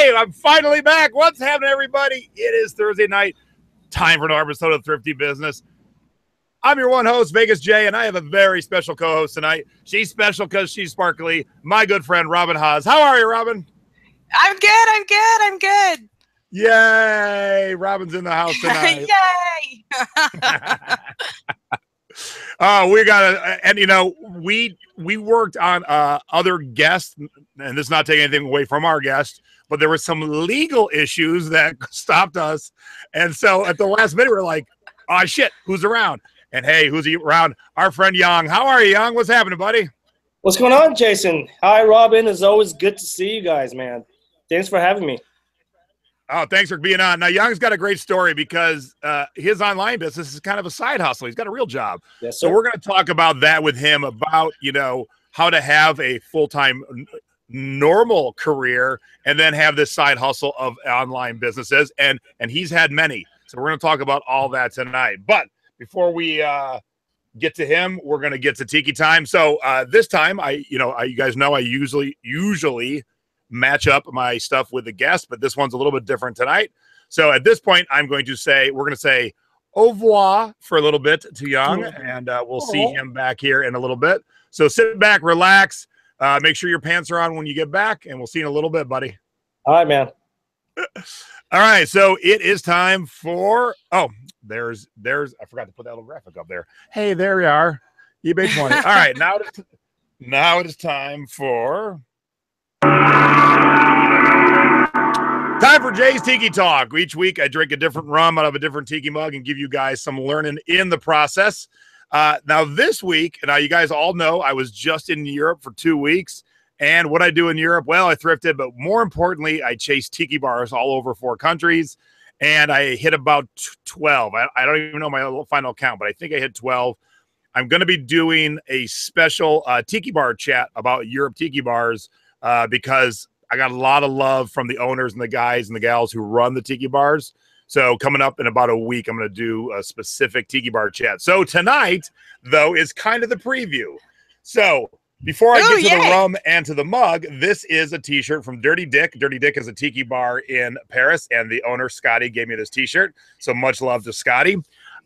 Hey, I'm finally back. What's happening, everybody? It is Thursday night. Time for another episode of Thrifty Business. I'm your one host, Vegas J, and I have a very special co-host tonight. She's special because she's sparkly. My good friend, Robyn Haas. How are you, Robyn? I'm good. Yay! Robyn's in the house tonight. Yay! We got and you know, we worked on other guests, and this is not taking anything away from our guests, but there were some legal issues that stopped us. And so at the last minute, we're like, oh shit, who's around? And hey, who's around? Our friend Young. How are you, Young? What's happening, buddy? What's going on, Jason? Hi, Robyn. It's always good to see you guys, man. Thanks for having me. Oh, thanks for being on. Now, Young's got a great story because his online business is kind of a side hustle. He's got a real job. Yes, sir. So we're going to talk about that with him, about, you know, how to have a full-time normal career and then have this side hustle of online businesses. And he's had many. So we're going to talk about all that tonight. But before we get to him, we're going to get to Tiki Time. So this time, you guys know I usually match up my stuff with the guest, but this one's a little bit different tonight. So at this point, we're going to say au revoir for a little bit to Young, and we'll see him back here in a little bit. So sit back, relax, make sure your pants are on when you get back, and we'll see you in a little bit, buddy. All right, man. All right, so it is time for, there's I forgot to put that little graphic up there. Hey, there we are, eBay 20. All right, now it is time for Jay's Tiki Talk. Each week I drink a different rum out of a different tiki mug and give you guys some learning in the process. Now this week, now you guys all know I was just in Europe for 2 weeks. And what I do in Europe, well, I thrifted, but more importantly, I chased Tiki Bars all over 4 countries. And I hit about 12. I don't even know my final count, but I think I hit 12. I'm going to be doing a special Tiki Bar chat about Europe Tiki Bars because I got a lot of love from the owners and the guys and the gals who run the Tiki Bars. So coming up in about a week, I'm going to do a specific Tiki Bar chat. So tonight, though, is kind of the preview. So before I get to the rum and to the mug, this is a T-shirt from Dirty Dick. Dirty Dick is a Tiki Bar in Paris, and the owner, Scotty, gave me this T-shirt. So much love to Scotty.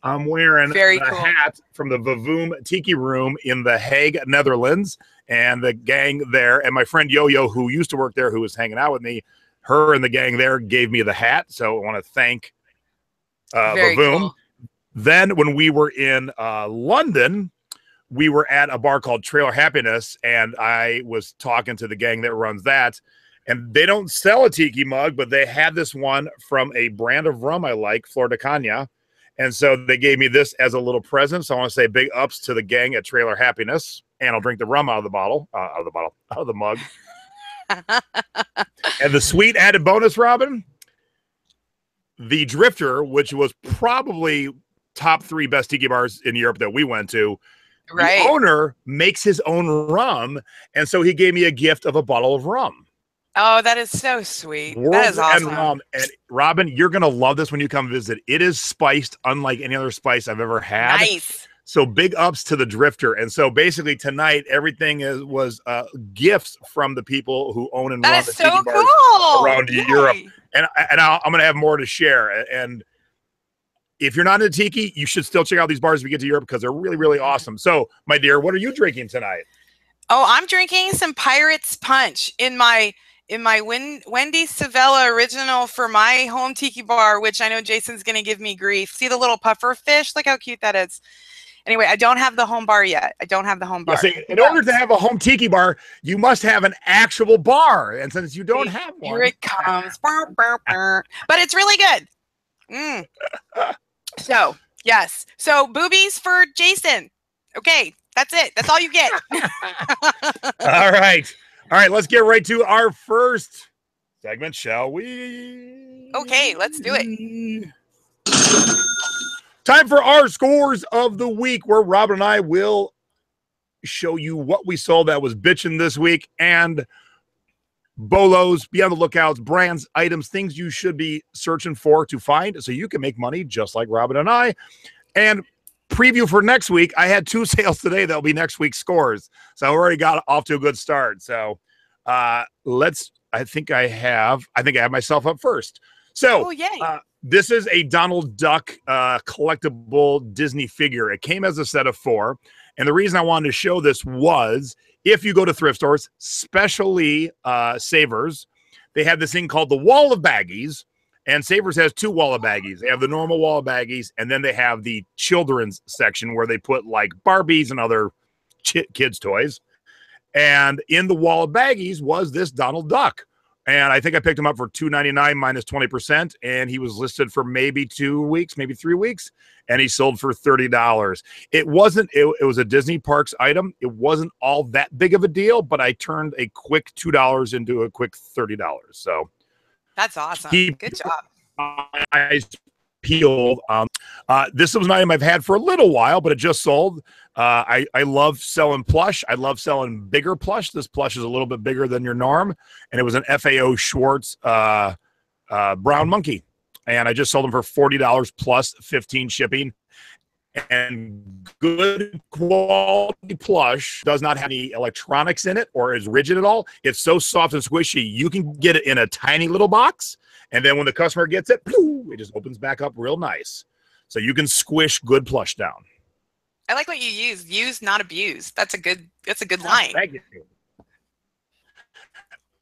I'm wearing a hat from the Vavoom Tiki Room in The Hague, Netherlands, and the gang there. And my friend Yo-Yo, who used to work there, who was hanging out with me, her and the gang there gave me the hat. So I want to thank Vavoom. Cool. Then when we were in London, we were at a bar called Trailer Happiness, and I was talking to the gang that runs that. And they don't sell a tiki mug, but they had this one from a brand of rum I like, Flor de Caña. And so they gave me this as a little present. So I want to say big ups to the gang at Trailer Happiness. And I'll drink the rum out of the mug. And the sweet added bonus, Robyn, the Drifter, which was probably top 3 best tiki bars in Europe that we went to. Right. The owner makes his own rum. And so he gave me a gift of a bottle of rum. Oh, that is so sweet. That is awesome. And Robyn, you're going to love this when you come visit. It is spiced unlike any other spice I've ever had. Nice. So big ups to the Drifter. And so basically tonight, everything was gifts from the people who own and run the Tiki Bars around Europe. And I'm going to have more to share. And if you're not into Tiki, you should still check out these bars if you get to Europe because they're really, really awesome. So, my dear, what are you drinking tonight? Oh, I'm drinking some Pirates Punch in my Wendy Savella original for my home Tiki Bar, which I know Jason's going to give me grief. See the little puffer fish? Look how cute that is. Anyway, I don't have the home bar yet. In order to have a home Tiki Bar, you must have an actual bar. And since you don't have one. Here it comes. But it's really good. So, yes. So, boobies for Jason. Okay, that's it. That's all you get. All right. All right, let's get right to our first segment, shall we? Okay, let's do it. Time for our scores of the week, where Robyn and I will show you what we sold that was bitching this week, and bolos, be on the lookouts, brands, items, things you should be searching for to find so you can make money just like Robyn and I. And preview for next week, I had 2 sales today that'll be next week's scores. So I already got off to a good start. So let's I think I have myself up first. So this is a Donald Duck collectible Disney figure. It came as a set of 4. And the reason I wanted to show this was if you go to thrift stores, especially Savers, they have this thing called the Wall of Baggies. And Savers has 2 wall of baggies. They have the normal wall of baggies, and then they have the children's section where they put like Barbies and other kids' toys. And in the wall of baggies was this Donald Duck. And I think I picked him up for $2.99 minus 20%. And he was listed for maybe 2 weeks, maybe 3 weeks. And he sold for $30. It was a Disney Parks item. It wasn't all that big of a deal, but I turned a quick $2 into a quick $30. So that's awesome. Good job. Eyes peeled. This was an item I've had for a little while, but it just sold. I love selling plush. I love selling bigger plush. This plush is a little bit bigger than your norm, and it was an FAO Schwartz brown monkey, and I just sold them for $40 plus 15 shipping. And good quality plush does not have any electronics in it or is rigid at all. It's so soft and squishy, you can get it in a tiny little box, and then when the customer gets it, it just opens back up real nice. So you can squish good plush down. I like what you use. Use, not abuse. That's a good line. Thank you.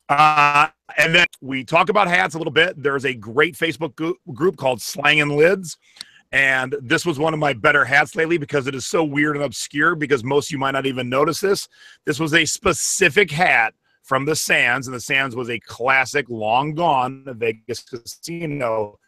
And then we talk about hats a little bit. There's a great Facebook group called Slangin' Lids. And this was one of my better hats lately because it is so weird and obscure because most of you might not even notice this. This was a specific hat from the Sands, and the Sands was a classic, long gone Vegas casino.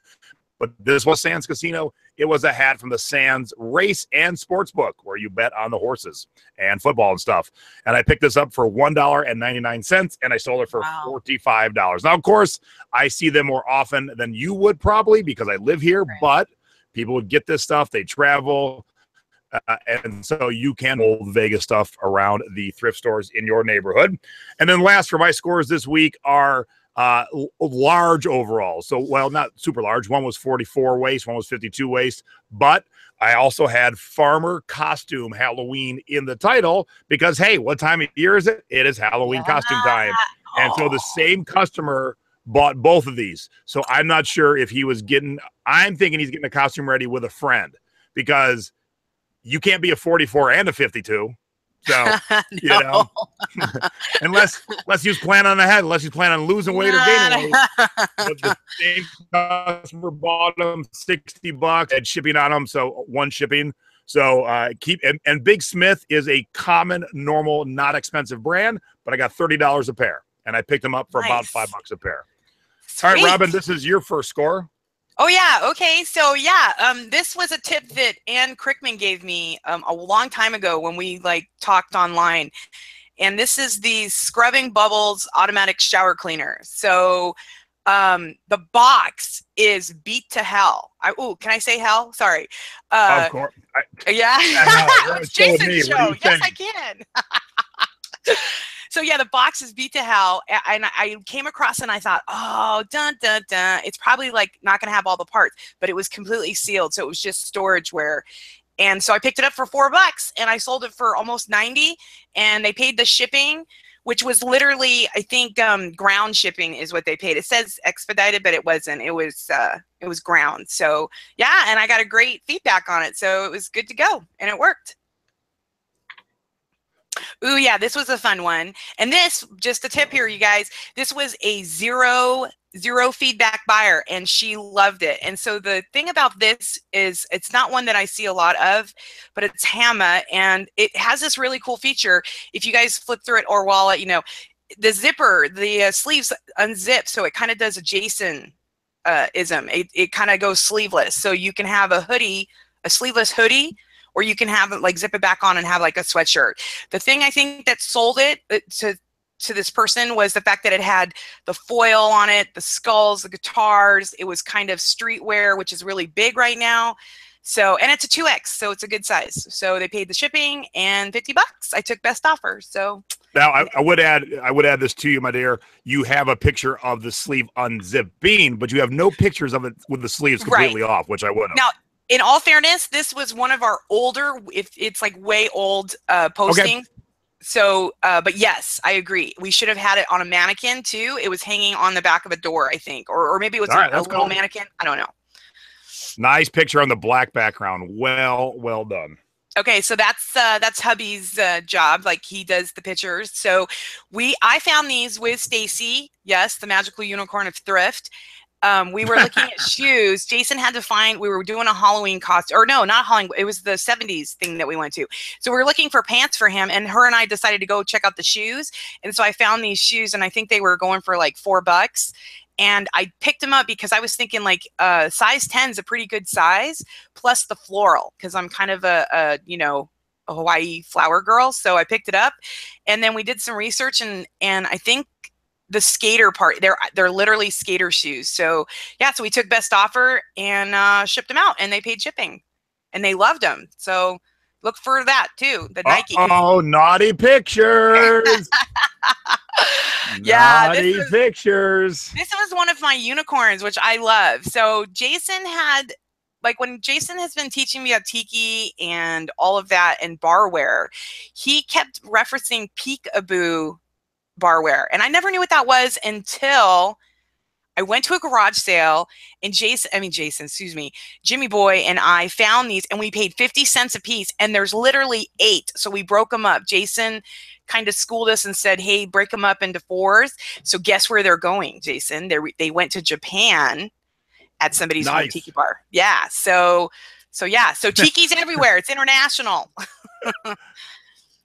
But this was Sands Casino. It was a hat from the Sands race and sports book where you bet on the horses and football and stuff. And I picked this up for $1.99, and I sold it for $45. Now, of course, I see them more often than you would probably because I live here, but people would get this stuff. They travel. And so you can hold Vegas stuff around the thrift stores in your neighborhood. And then last for my scores this week are large overalls. So, well, not super large. One was 44 waist, one was 52 waist. But I also had farmer costume Halloween in the title because, hey, what time of year is it? It is Halloween costume time. And so the same customer bought both of these. So I'm not sure if he was I'm thinking he's getting a costume ready with a friend because you can't be a 44 and a 52. So, you know, unless he was planning on ahead, unless he's planning on losing weight or gaining weight. But the same customer bought them $60 and shipping on them. So one shipping. So and Big Smith is a common, normal, not expensive brand, but I got $30 a pair and I picked them up for about $5 a pair. Sweet. All right, Robyn, this is your first score. Oh, yeah. Okay. So, this was a tip that Ann Crickman gave me a long time ago when we talked online. And this is the Scrubbing Bubbles automatic shower cleaner. So the box is beat to hell. Can I say hell? Sorry. Of course. It's Jason's show. Yes, I can. So yeah, the box is beat to hell, and I came across it and I thought, oh, dun dun dun. It's probably not going to have all the parts, but it was completely sealed, so it was just storageware. And so I picked it up for $4, and I sold it for almost $90, and they paid the shipping, which was literally, I think, ground shipping is what they paid. It says expedited, but it wasn't. It was ground. So yeah, and I got a great feedback on it, so it was good to go, and it worked. Ooh, yeah, this was a fun one. And this, just a tip here, you guys, this was a zero feedback buyer, and she loved it. And so the thing about this is it's not one that I see a lot of, but it's Hama, and it has this really cool feature. If you guys flip through it, or while, the zipper, the sleeves unzip, so it kind of does a Jason ism. It kind of goes sleeveless. So you can have a hoodie, a sleeveless hoodie, or you can have it zip it back on and have a sweatshirt. The thing I think that sold it to this person was the fact that it had the foil on it, the skulls, the guitars. It was kind of streetwear, which is really big right now. So, and it's a 2X, so it's a good size. So they paid the shipping and $50. I took best offer. So now I would add this to you, my dear. You have a picture of the sleeve unzipping, but you have no pictures of it with the sleeves completely off, which I would have. Now, in all fairness, this was one of our older, if it's way old postings. Okay. But yes, I agree. We should have had it on a mannequin too. It was hanging on the back of a door, I think, or maybe it was a little mannequin. I don't know. Nice picture on the black background. Well done. Okay, so that's hubby's job. Like, he does the pictures. So I found these with Stacy. Yes, the magical unicorn of thrift. We were looking at shoes. Jason had to find, we were doing a Halloween costume, or no, not Halloween. It was the 70s thing that we went to. So we were looking for pants for him, and her and I decided to go check out the shoes. And so I found these shoes, and I think they were going for like $4. And I picked them up because I was thinking like size 10 is a pretty good size, plus the floral, because I'm kind of a Hawaii flower girl. So I picked it up, and then we did some research, and I think the skater part, they're literally skater shoes. So yeah, so we took best offer and shipped them out, and they paid shipping, and they loved them. So look for that too. The Nike. Oh, naughty pictures. Yeah, naughty pictures. This was one of my unicorns, which I love. So Jason had, like, when Jason has been teaching me about tiki and all of that and barware, he kept referencing peekaboo barware, and I never knew what that was until I went to a garage sale, and Jimmy Boy and I found these, and we paid 50 cents a piece, and there's literally 8. So we broke them up. Jason kind of schooled us and said, hey, break them up into 4s. So guess where they're going, Jason? They went to Japan at somebody's home tiki bar. Yeah. So tiki's everywhere. It's international.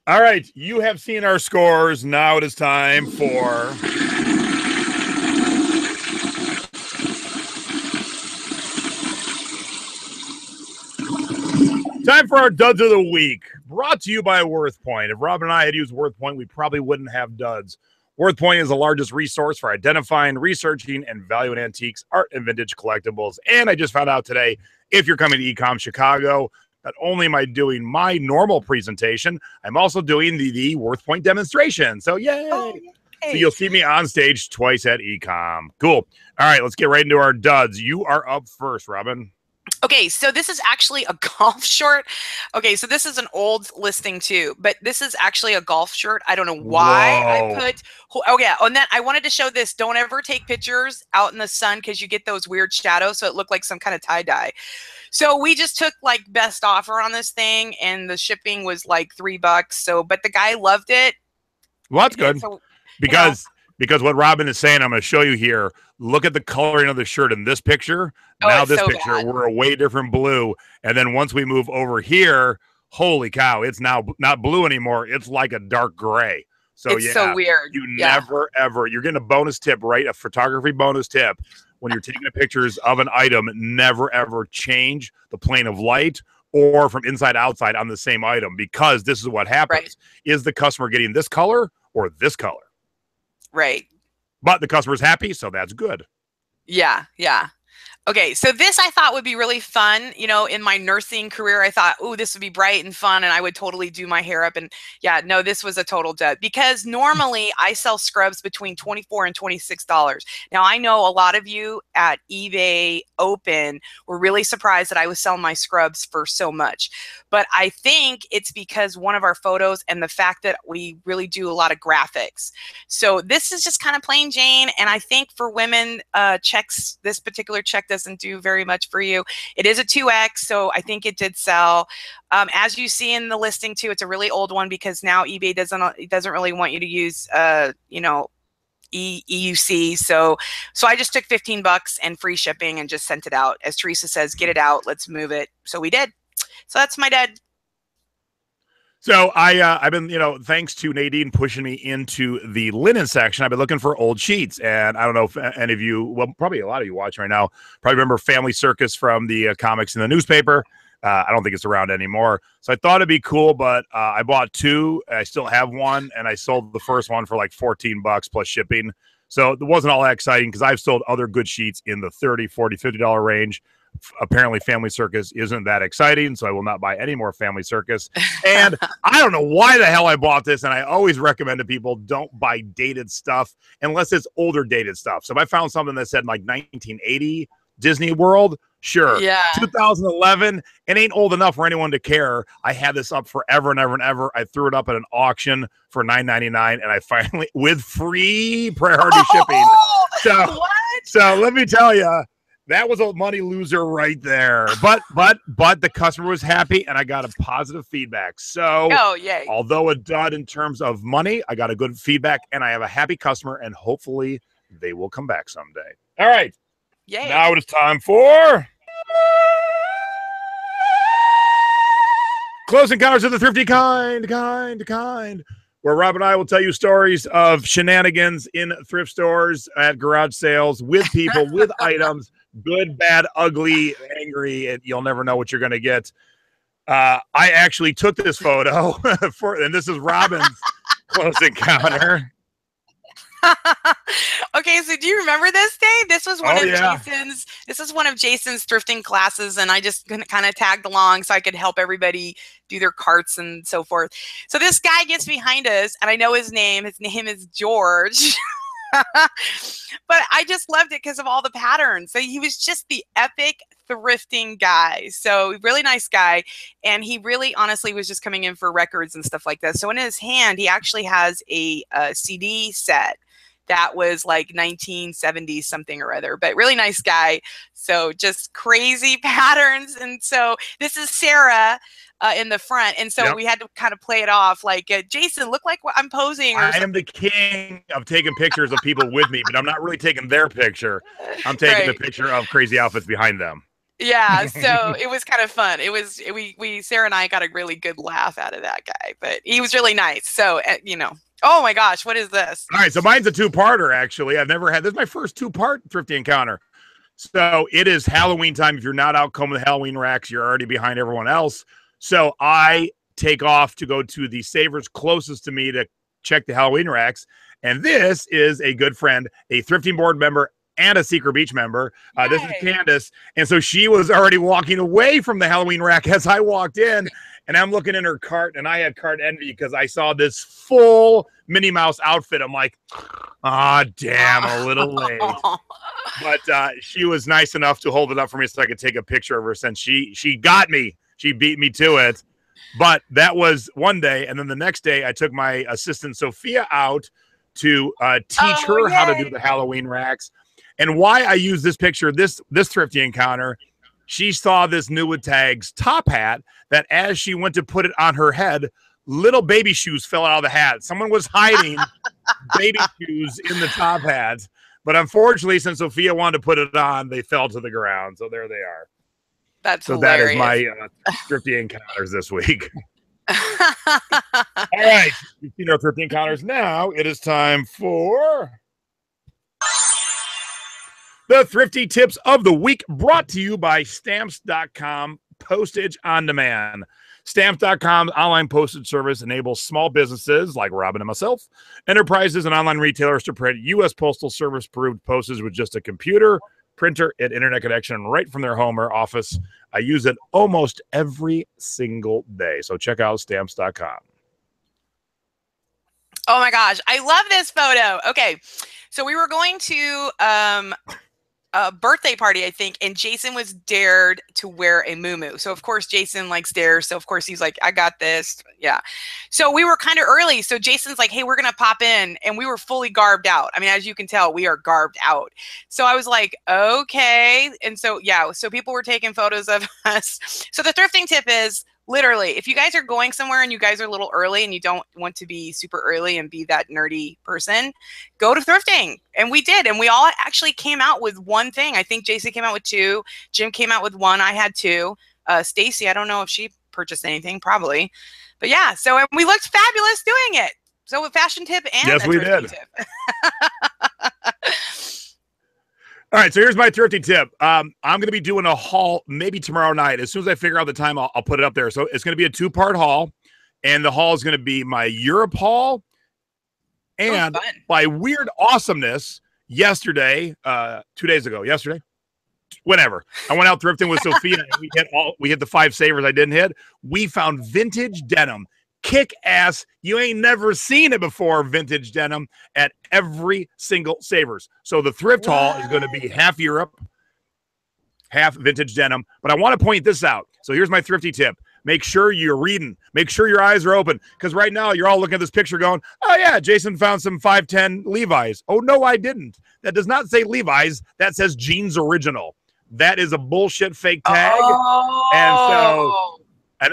All right. You have seen our scores. Now it is time for... Time for our duds of the week, brought to you by WorthPoint. If Robyn and I had used WorthPoint, we probably wouldn't have duds. WorthPoint is the largest resource for identifying, researching, and valuing antiques, art, and vintage collectibles. And I just found out today, if you're coming to Ecom Chicago, not only am I doing my normal presentation, I'm also doing the WorthPoint demonstration. So yay! Oh, yay. So you'll see me on stage twice at Ecom. Cool. All right, let's get right into our duds. You are up first, Robyn. Okay, so this is actually a golf shirt. Okay, so this is an old listing too, but this is actually a golf shirt. I don't know why I put, oh yeah, and then I wanted to show this. Don't ever take pictures out in the sun because you get those weird shadows, so it looked like some kind of tie-dye. So we just took like best offer on this thing, and the shipping was like $3. So, but the guy loved it. Well, that's good. So, because what Robyn is saying, I'm going to show you here. Look at the coloring of the shirt in this picture. Now this picture, we're a way different blue. And then once we move over here, holy cow, it's now not blue anymore. It's like a dark gray. So it's so weird. You never, ever, you're getting a bonus tip, right? A photography bonus tip. When you're taking pictures of an item, never, ever change the plane of light or from inside outside on the same item, because this is what happens. Right. Is the customer getting this color or this color? Right. But the customer's happy, so that's good. Yeah, yeah. Okay, so this I thought would be really fun. You know, in my nursing career, I thought, oh, this would be bright and fun, and I would totally do my hair up. And yeah, no, this was a total dud, because normally I sell scrubs between $24 and $26. Now, I know a lot of you at eBay Open were really surprised that I was selling my scrubs for so much. But I think it's because one of our photos and the fact that we really do a lot of graphics. So this is just kind of plain Jane. And I think for women, this particular check doesn't do very much for you. It is a 2X, so I think it did sell. As you see in the listing too, it's a really old one, because now eBay doesn't really want you to use EUC. So I just took $15 and free shipping and just sent it out. As Teresa says, get it out, let's move it. So we did. So that's my dud. So I've been, thanks to Nadine pushing me into the linen section, I've been looking for old sheets. And I don't know if any of you, well, probably a lot of you watching right now, probably remember Family Circus from the comics in the newspaper. I don't think it's around anymore. So I thought it'd be cool, but I bought 2. I still have one, and I sold the first one for like $14 plus shipping. So it wasn't all that exciting, because I've sold other good sheets in the $30, $40, $50 range. Apparently Family Circus isn't that exciting, so I will not buy any more Family Circus. And I don't know why the hell I bought this, and I always recommend to people, don't buy dated stuff unless it's older dated stuff. So if I found something that said like 1980 Disney World, Sure. Yeah. 2011, it ain't old enough for anyone to care. I had this up forever and ever and ever. I threw it up at an auction for $9.99, and I finally, with free priority shipping. So let me tell you, that was a money loser right there. But the customer was happy, and I got a positive feedback. So yay. Although a dud in terms of money, I got a good feedback, and I have a happy customer, and hopefully they will come back someday. All right. Yay. Now it is time for Close Encounters of the Thrifty Kind, where Rob and I will tell you stories of shenanigans in thrift stores, at garage sales, with people, with items, good, bad, ugly, angry, and you'll never know what you're going to get. I actually took this photo, and this is Robyn's Close Encounter. Okay, so do you remember this day? This was one of Jason's. This is one of Jason's thrifting classes, and I just kind of tagged along so I could help everybody do their carts and so forth. So this guy gets behind us, and I know his name. His name is George. But I just loved it because of all the patterns. So he was just the epic thrifting guy. So really nice guy. And he really honestly was just coming in for records and stuff like that. So in his hand, he actually has a CD set that was like 1970 something or other, but really nice guy. So just crazy patterns. And so this is Sarah in the front. And so we had to kind of play it off like, Jason, look like I'm posing. Or I am the king of taking pictures of people with me, but I'm not really taking their picture. I'm taking the picture of crazy outfits behind them. Yeah, so it was kind of fun. It was Sarah and I got a really good laugh out of that guy, but he was really nice. So you know, oh my gosh, what is this? All right, so mine's a two-parter. Actually, I've never had this. Is my first two-part thrifty encounter. So it is Halloween time. If you're not out combing the Halloween racks, you're already behind everyone else. So I take off to go to the savers closest to me to check the Halloween racks, and this is a good friend, a thrifting board member, and a Secret Beach member. This is Candace. And so she was already walking away from the Halloween rack as I walked in, and I'm looking in her cart, and I had cart envy because I saw this full Minnie Mouse outfit. I'm like, damn, a little late. But she was nice enough to hold it up for me so I could take a picture of her, since she got me. She beat me to it. But that was one day. And then the next day, I took my assistant Sophia out to teach her how to do the Halloween racks. And why I use this picture, this thrifty encounter, she saw this new with tags top hat that as she went to put it on her head, little baby shoes fell out of the hat. Someone was hiding baby shoes in the top hat. But unfortunately, since Sophia wanted to put it on, they fell to the ground. So there they are. That's so hilarious. That is my thrifty encounters this week. All right. You've seen our thrifty encounters. Now it is time for the Thrifty Tips of the Week, brought to you by Stamps.com, postage on demand. Stamps.com's online postage service enables small businesses like Robyn and myself, enterprises, and online retailers to print U.S. Postal Service-approved postage with just a computer, printer, and internet connection right from their home or office. I use it almost every single day. So check out Stamps.com. Oh my gosh, I love this photo. Okay, so we were going to a birthday party, I think, and Jason was dared to wear a muumuu. So of course Jason likes dares, so of course he's like, I got this. Yeah. So we were kind of early, so Jason's like, hey, we're gonna pop in, and we were fully garbed out. I mean, as you can tell, we are garbed out. So I was like, okay. And so yeah, so people were taking photos of us. So the thrifting tip is, literally, if you guys are going somewhere and you guys are a little early and you don't want to be super early and be that nerdy person, go to thrifting. And we did. And we all actually came out with one thing. I think Jason came out with two. Jim came out with one. I had two. Stacy, I don't know if she purchased anything, probably. But yeah, so and we looked fabulous doing it. So a fashion tip and yes, we did. Tip. All right, so here's my thrifty tip. I'm going to be doing a haul maybe tomorrow night. As soon as I figure out the time, I'll put it up there. So it's going to be a two-part haul, and the haul is going to be my Europe haul. And by weird awesomeness, yesterday, 2 days ago, whenever, I went out thrifting with Sophia, and we hit the 5 savers I didn't hit. We found vintage denim. Kick ass, you ain't never seen it before, vintage denim at every single savers. So the thrift haul is going to be half Europe, half vintage denim. But I want to point this out. So here's my thrifty tip. Make sure you're reading. Make sure your eyes are open. Because right now, you're all looking at this picture going, oh, yeah, Jason found some 510 Levi's. Oh, no, I didn't. That does not say Levi's. That says Jeans Original. That is a bullshit fake tag. Oh. And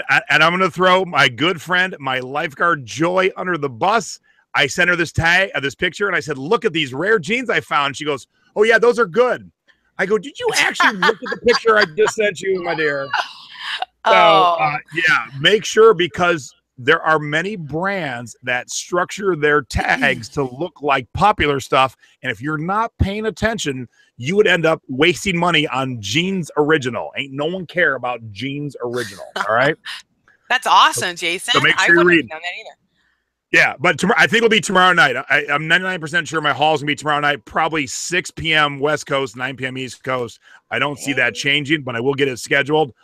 so, and I'm going to throw my good friend, my lifeguard Joy, under the bus. I sent her this tag, this picture, and I said, look at these rare jeans I found. She goes, oh, yeah, those are good. I go, did you actually look at the picture I just sent you, my dear? So, yeah, make sure, because there are many brands that structure their tags to look like popular stuff. And if you're not paying attention, you would end up wasting money on Jeans Original. Ain't no one care about Jeans Original. All right. That's awesome, Jason. So make sure you read. Known that either. Yeah, but I think it'll be tomorrow night. I'm 99% sure my haul's going to be tomorrow night, probably 6 p.m. West Coast, 9 p.m. East Coast. I don't see that changing, but I will get it scheduled.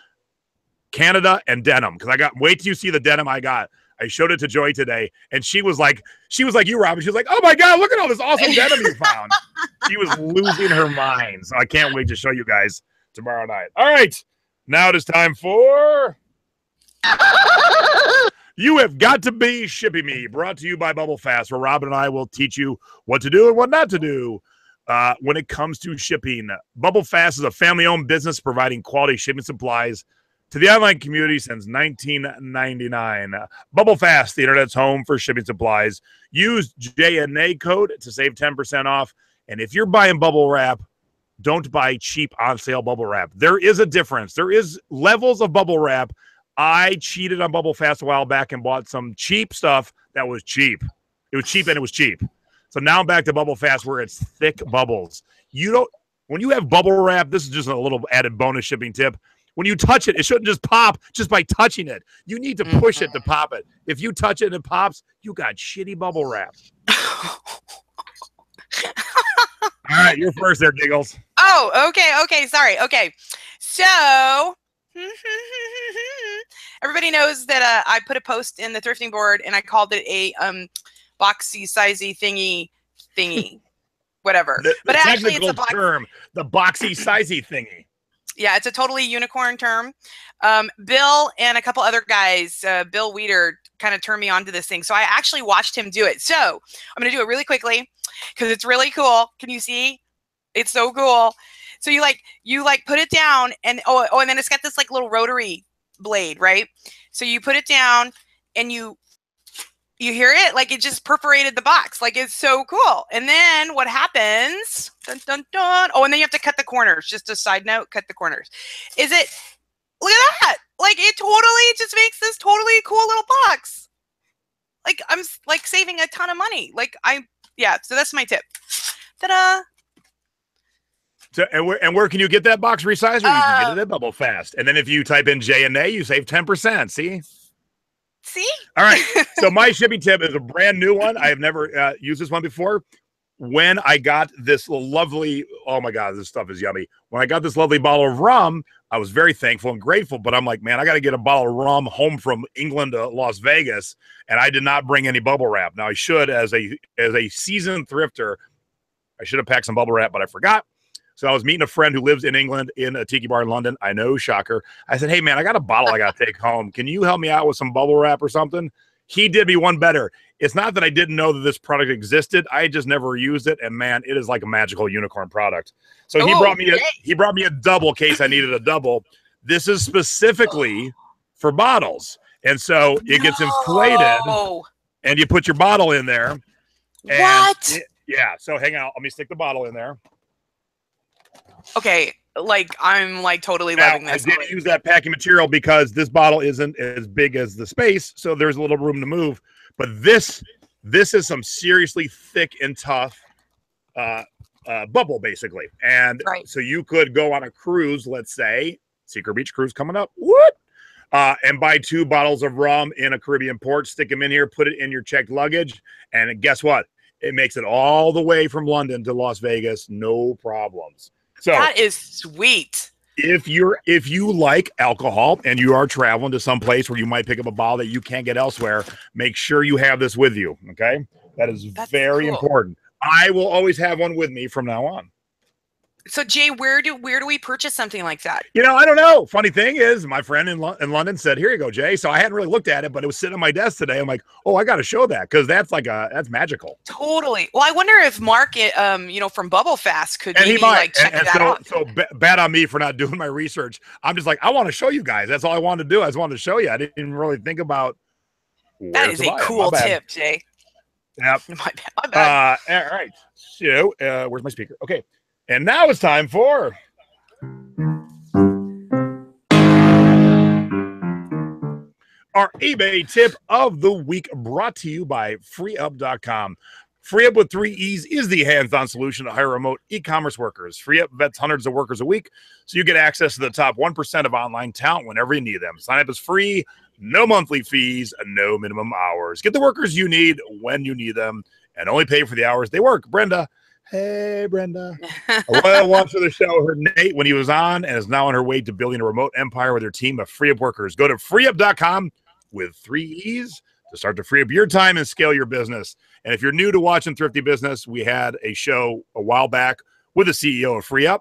Canada and denim, because wait till you see the denim I got. I showed it to Joy today, and she was like you, Robyn. She was like, oh my God, look at all this awesome denim you found. She was losing her mind. So I can't wait to show you guys tomorrow night. All right, now it is time for You Have Got to Be Shipping Me, brought to you by Bubble Fast, where Robyn and I will teach you what to do and what not to do when it comes to shipping. Bubble Fast is a family-owned business providing quality shipping supplies to the online community since 1999. Bubble Fast, the internet's home for shipping supplies. Use JNA code to save 10% off. And if you're buying bubble wrap, don't buy cheap on-sale bubble wrap. There is a difference. There is levels of bubble wrap. I cheated on Bubble Fast a while back and bought some cheap stuff that was cheap. It was cheap and it was cheap. So now I'm back to Bubble Fast where it's thick bubbles. When you have bubble wrap, this is just a little added bonus shipping tip. When you touch it, it shouldn't just pop just by touching it. You need to push it to pop it. If you touch it and it pops, you got shitty bubble wrap. All right, you're first there, Giggles. Oh, okay, sorry. Okay, so everybody knows that I put a post in the thrifting board and I called it a boxy sizey thingy, whatever. But actually, it's a term, the boxy sizey thingy. Yeah, it's a totally unicorn term. Bill and a couple other guys, Bill Weeder, kind of turned me on to this thing. So I actually watched him do it. So I'm going to do it really quickly because it's really cool. Can you see? It's so cool. So you put it down and and then it's got this like little rotary blade, right? So you put it down and you hear it, like it just perforated the box. Like it's so cool. And then what happens? Dun, dun, dun. Oh, and then you have to cut the corners. Just a side note, cut the corners. Look at that. Like it totally just makes this totally cool little box. Like I'm like saving a ton of money. So that's my tip. Ta-da. So, and where can you get that box resizer? You can get it at Bubble Fast. And then if you type in J&A, you save 10%. See? All right. So my shipping tip is a brand new one. I have never used this one before. When I got this lovely, oh my God, this stuff is yummy. When I got this lovely bottle of rum, I was very thankful and grateful. But I'm like, man, I got to get a bottle of rum home from England to Las Vegas. And I did not bring any bubble wrap. Now I should, as a seasoned thrifter, I should have packed some bubble wrap, but I forgot. So I was meeting a friend who lives in England in a Tiki Bar in London. I know, shocker. I said, hey, man, I got a bottle I got to take home. Can you help me out with some bubble wrap or something? He did me one better. It's not that I didn't know that this product existed. I just never used it. And, man, it is like a magical unicorn product. So he brought me a double case I needed a double. This is specifically for bottles. And so it gets inflated, and you put your bottle in there. What? Yeah. So hang on. Let me stick the bottle in there. Okay, I'm totally loving this. I didn't use that packing material because this bottle isn't as big as the space, so there's a little room to move. But this is some seriously thick and tough bubble, basically. And so you could go on a cruise, let's say, Secret Beach cruise coming up. What? And buy 2 bottles of rum in a Caribbean port, stick them in here, put it in your checked luggage, and guess what? It makes it all the way from London to Las Vegas, no problems. So that is sweet. If you like alcohol and you are traveling to some place where you might pick up a bottle that you can't get elsewhere, make sure you have this with you. Okay, that's very important. I will always have one with me from now on. So Jay, where do we purchase something like that? You know, I don't know. Funny thing is, my friend in London said, "Here you go, Jay." So I hadn't really looked at it, but it was sitting on my desk today. I'm like, "Oh, I got to show that because that's that's magical." Totally. Well, I wonder if Mark, you know, from Bubble Fast could And maybe he might. like check that out. So bad on me for not doing my research. I'm just like, I want to show you guys. That's all I wanted to do. I just wanted to show you. I didn't really think about that is a cool tip, Jay. Yep. My bad. All right. So, where's my speaker? Okay. And now it's time for our eBay tip of the week, brought to you by freeup.com. FreeUp with 3 E's is the hands-on solution to hire remote e-commerce workers. FreeUp vets hundreds of workers a week, so you get access to the top 1% of online talent whenever you need them. Sign up is free, no monthly fees, no minimum hours. Get the workers you need when you need them, and only pay for the hours they work. Brenda. Hey, Brenda. A loyal watcher of the show heard Nate when he was on and is now on her way to building a remote empire with her team of FreeUp workers. Go to freeup.com with 3 E's to start to free up your time and scale your business. And if you're new to watching Thrifty Business, we had a show a while back with the CEO of FreeUp.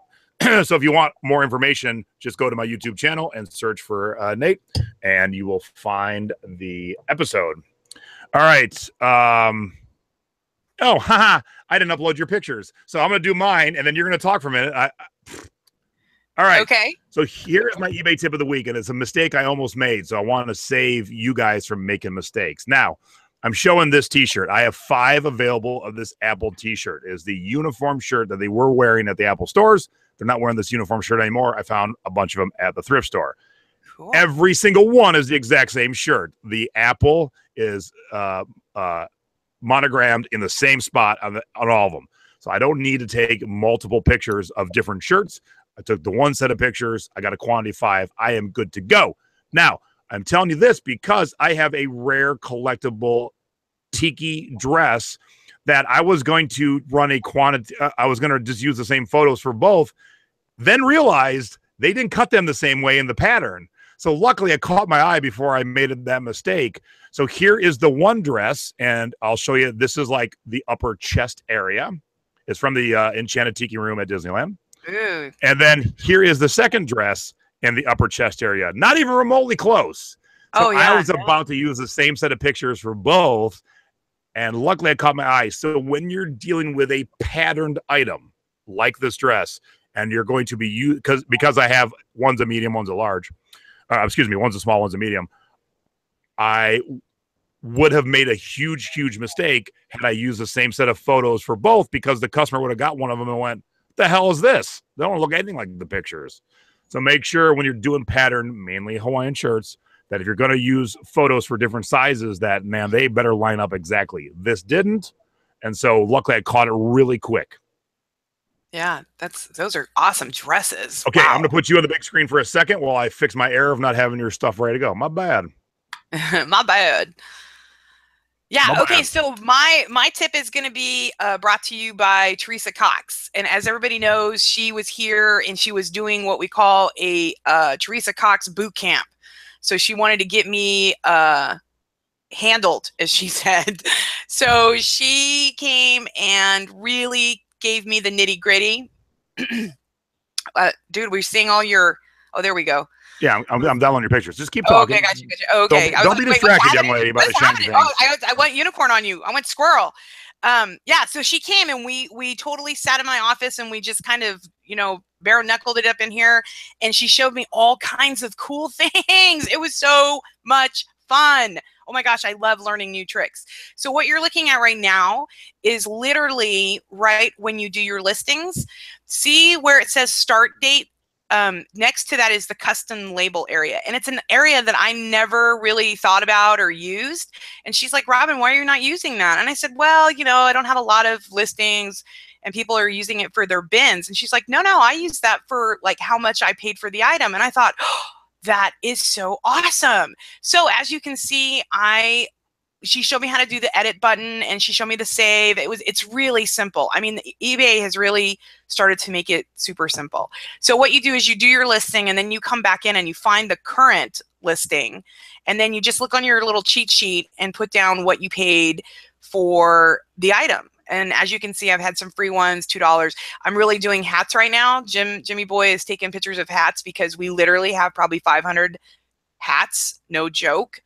So if you want more information, just go to my YouTube channel and search for Nate, and you will find the episode. All right. Oh, haha, I didn't upload your pictures. So I'm going to do mine, and then you're going to talk for a minute. All right. Okay. So here's my eBay tip of the week, and it's a mistake I almost made. So I want to save you guys from making mistakes. Now, I'm showing this t-shirt. I have 5 available of this Apple t-shirt. It is the uniform shirt that they were wearing at the Apple stores. They're not wearing this uniform shirt anymore. I found a bunch of them at the thrift store. Cool. Every single one is the exact same shirt. The Apple is monogrammed in the same spot on all of them. So I don't need to take multiple pictures of different shirts. I took the one set of pictures. I got a quantity 5. I am good to go. Now, I'm telling you this because I have a rare collectible Tiki dress that I was going to run a quantity. I was going to just use the same photos for both, then realized they didn't cut them the same way in the pattern. So luckily I caught my eye before I made that mistake. So here is the one dress, and I'll show you. This is like the upper chest area. It's from the Enchanted Tiki Room at Disneyland. Ooh. And then here is the second dress in the upper chest area. Not even remotely close. So I was about to use the same set of pictures for both, and luckily I caught my eye. So when you're dealing with a patterned item like this dress, and you're going to be because I have one's a medium, one's a large. Excuse me, one's a small, one's a medium. I would have made a huge, huge mistake had I used the same set of photos for both, because the customer would have got one of them and went, "What the hell is this? They don't look anything like the pictures." So make sure when you're doing pattern, mainly Hawaiian shirts, that if you're going to use photos for different sizes, that, man, they better line up exactly. This didn't. And so luckily I caught it really quick. Yeah, those are awesome dresses. Okay, wow. I'm going to put you on the big screen for a second while I fix my error of not having your stuff ready to go. My bad. My bad. Yeah, okay, so my tip is going to be brought to you by Teresa Cox. And as everybody knows, she was here and she was doing what we call a Teresa Cox boot camp. So she wanted to get me handled, as she said. So she came and really gave me the nitty gritty. Dude, we're seeing all your, oh, there we go. Yeah, I'm downloading your pictures. Just keep talking. Okay, gotcha. Okay. Don't be distracted, young lady, by the shiny things. Oh, I went unicorn on you. I went squirrel. Yeah, so she came and we totally sat in my office and we just kind of, bare knuckled it up in here, and she showed me all kinds of cool things. It was so much fun. Oh my gosh, I love learning new tricks. So what you're looking at right now is literally right when you do your listings. See where it says start date? Next to that is the custom label area. And it's an area that I never really thought about or used. And she's like, "Robyn, why are you not using that?" And I said, "Well, I don't have a lot of listings and people are using it for their bins." And she's like, no, I use that for like how much I paid for the item. And I thought, oh, that is so awesome. So as you can see, she showed me how to do the edit button and she showed me the save. It's really simple. I mean, eBay has really started to make it super simple. So what you do is you do your listing and then you come back in and you find the current listing. And then you just look on your little cheat sheet and put down what you paid for the item. And as you can see, I've had some free ones, $2. I'm really doing hats right now. Jimmy Boy is taking pictures of hats because we literally have probably 500 hats, no joke.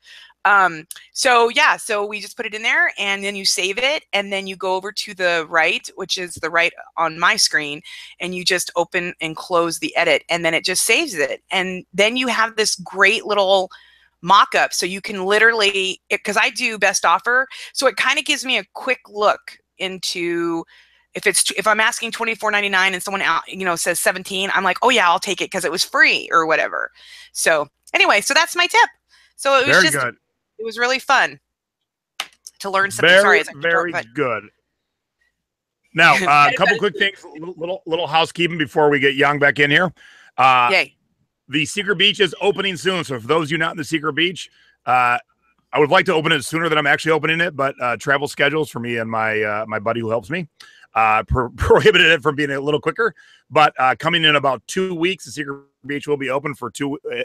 So yeah, so we just put it in there and then you save it and then you go over to the right, which is the right on my screen, and you just open and close the edit and then it just saves it. And then you have this great little mock-up. So you can literally, because I do best offer, so it kind of gives me a quick look into if I'm asking $24.99 and someone out, you know, says 17, I'm like, oh yeah, I'll take it because it was free or whatever. So anyway, so that's my tip. So it was very good. It was really fun to learn something. Very good. Now, a couple quick things, little housekeeping before we get Young back in here. Yay. The Secret Beach is opening soon. So for those of you not in the Secret Beach, I would like to open it sooner than I'm actually opening it, but travel schedules for me and my buddy who helps me prohibited it from being a little quicker. But coming in about 2 weeks, the Secret Beach will be open for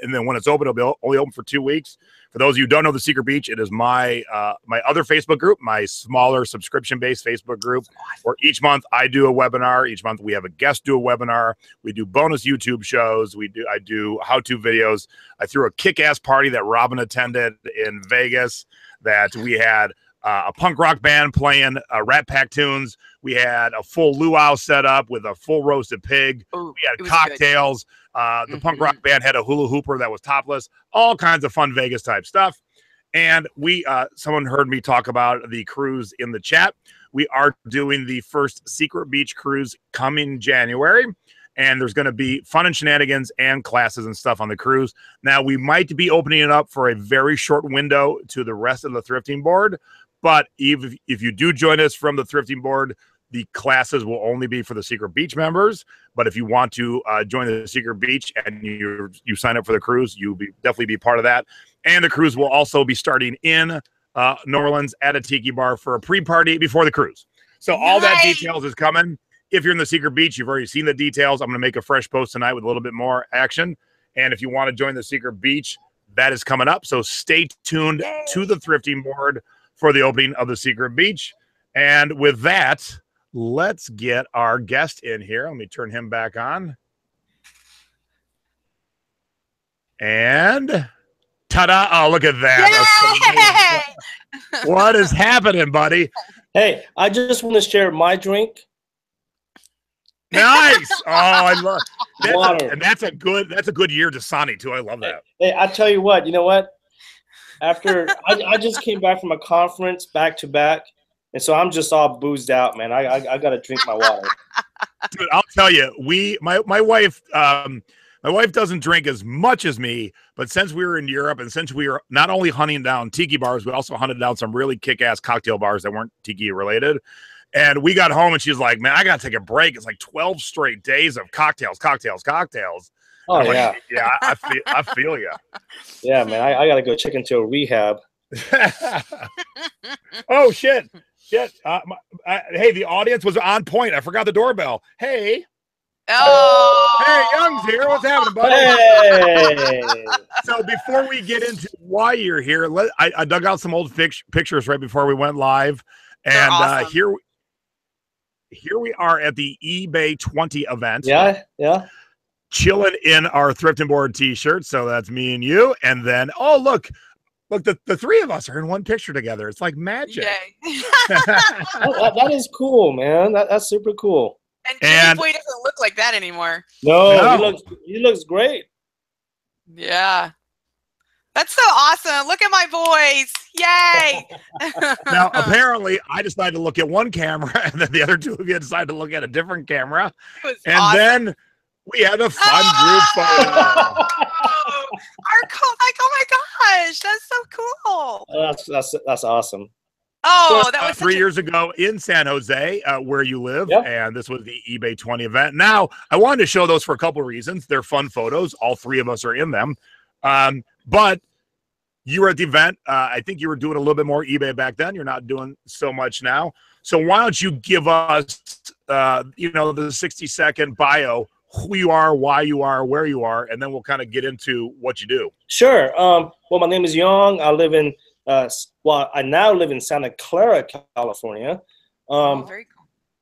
and then when it's open, it'll be only open for 2 weeks. For those of you who don't know the Secret Beach, it is my my other Facebook group, my smaller subscription-based Facebook group, where each month I do a webinar. Each month we have a guest do a webinar. We do bonus YouTube shows. I do how-to videos. I threw a kick-ass party that Robyn attended in Vegas that we had a punk rock band playing Rat Pack tunes. We had a full luau set up with a full roasted pig. Ooh, we had cocktails. The punk rock band had a hula hooper that was topless. All kinds of fun Vegas type stuff. And someone heard me talk about the cruise in the chat. We are doing the first Secret Beach cruise coming January. And there's going to be fun and shenanigans and classes and stuff on the cruise. Now, we might be opening it up for a very short window to the rest of the thrifting board. But if you do join us from the thrifting board, the classes will only be for the Secret Beach members. But if you want to join the Secret Beach and you sign up for the cruise, you'll definitely be part of that. And the cruise will also be starting in New Orleans at a Tiki Bar for a pre-party before the cruise. So all that details is coming. If you're in the Secret Beach, you've already seen the details. I'm going to make a fresh post tonight with a little bit more action. And if you want to join the Secret Beach, that is coming up. So stay tuned to the thrifting board for the opening of the Secret Beach. And with that, let's get our guest in here. Let me turn him back on. And ta-da. Oh, look at that. What is happening, buddy? Hey, I just want to share my drink. Nice. Oh, I love water. And that's a good year to Sonny too. I love that. Hey, I tell you what, you know what? After I just came back from a conference back to back, and so I'm just all boozed out, man. I gotta drink my water. Dude, I'll tell you, my wife doesn't drink as much as me, but since we were in Europe and since we were not only hunting down tiki bars, we also hunted down some really kick-ass cocktail bars that weren't tiki related. And we got home and she's like, man, I got to take a break. It's like 12 straight days of cocktails. Oh, yeah. Like, yeah, I feel you. Yeah, man, I got to go check into a rehab. Oh, shit. Hey, the audience was on point. I forgot the doorbell. Hey. Oh. Hey, Young's here. What's happening, buddy? Hey. So before we get into why you're here, I dug out some old pictures right before we went live. And awesome. Here we are at the eBay 20 event. Yeah. Chilling in our Thrifting Board t-shirt. So that's me and you. And then, oh, look, the three of us are in one picture together. It's like magic. That is cool, man. That's super cool. And Jimmy Boy doesn't look like that anymore. No. He looks great. Yeah. That's so awesome. Look at my boys. Yay. Now, apparently, I decided to look at one camera, and then the other two of you decided to look at a different camera. And awesome. Then we had a fun group photo. Oh my gosh. That's so cool. That's awesome. Oh, that was 3 years ago in San Jose, where you live, and this was the eBay 20 event. Now, I wanted to show those for a couple of reasons. They're fun photos. All three of us are in them. But you were at the event. I think you were doing a little bit more eBay back then. You're not doing so much now. So why don't you give us, the 60-second bio, who you are, why you are, where you are, and then we'll kind of get into what you do. Sure. Well, my name is Young. I live in, I now live in Santa Clara, California. Very cool.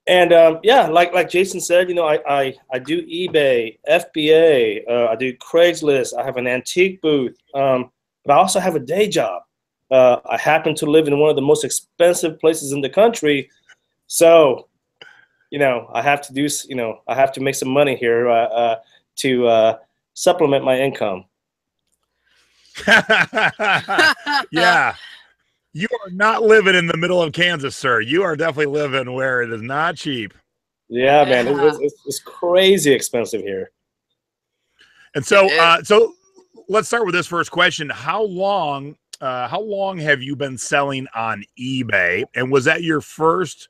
And yeah, like Jason said, you know, I do eBay, FBA, I do Craigslist. I have an antique booth, but I also have a day job. I happen to live in one of the most expensive places in the country, so you know I have to do, you know, I have to make some money here to supplement my income. Yeah. You are not living in the middle of Kansas, sir. You are definitely living where it is not cheap. Yeah, man, it's crazy expensive here. And so, so let's start with this first question. How long have you been selling on eBay? And was that your first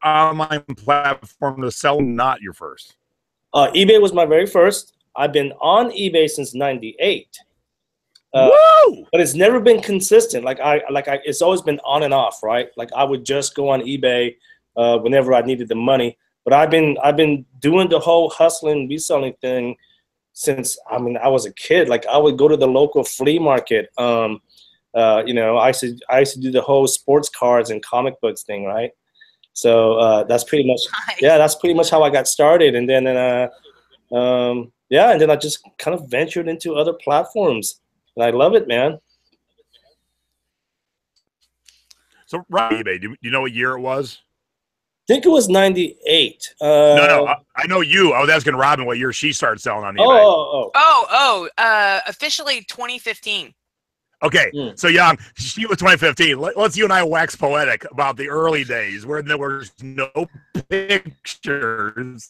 online platform to sell? Not your first. eBay was my very first. I've been on eBay since '98. Woo! But it's never been consistent. It's always been on and off, right? Like I would just go on eBay whenever I needed the money. But I've been doing the whole hustling, reselling thing since I was a kid. Like I would go to the local flea market. You know, I used to do the whole sports cards and comic books thing, right? So that's pretty much that's pretty much how I got started. And then yeah, and then I just kind of ventured into other platforms. And I love it, man. So, eBay, do you know what year it was? I think it was '98. No, I know you. I was asking Robyn what year she started selling on eBay. Officially 2015. Okay, so Young, she was 2015. Let's you and I wax poetic about the early days where there was no pictures,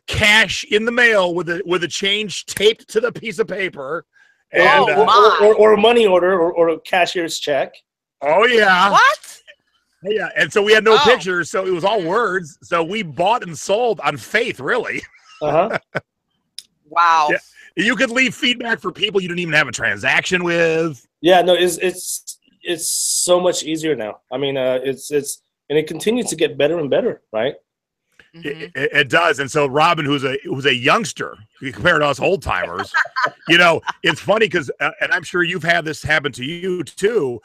cash in the mail with a change taped to the piece of paper. And, or a money order or a cashier's check. Oh, yeah. What? Yeah, and so we had no pictures, so it was all words. So we bought and sold on faith, really. Uh-huh. Wow. Yeah. You could leave feedback for people you didn't even have a transaction with. Yeah, no, it's so much easier now. I mean, and it continues to get better and better, right? It does. And so Robyn, who's a youngster compared to us old timers, you know, it's funny because, and I'm sure you've had this happen to you too,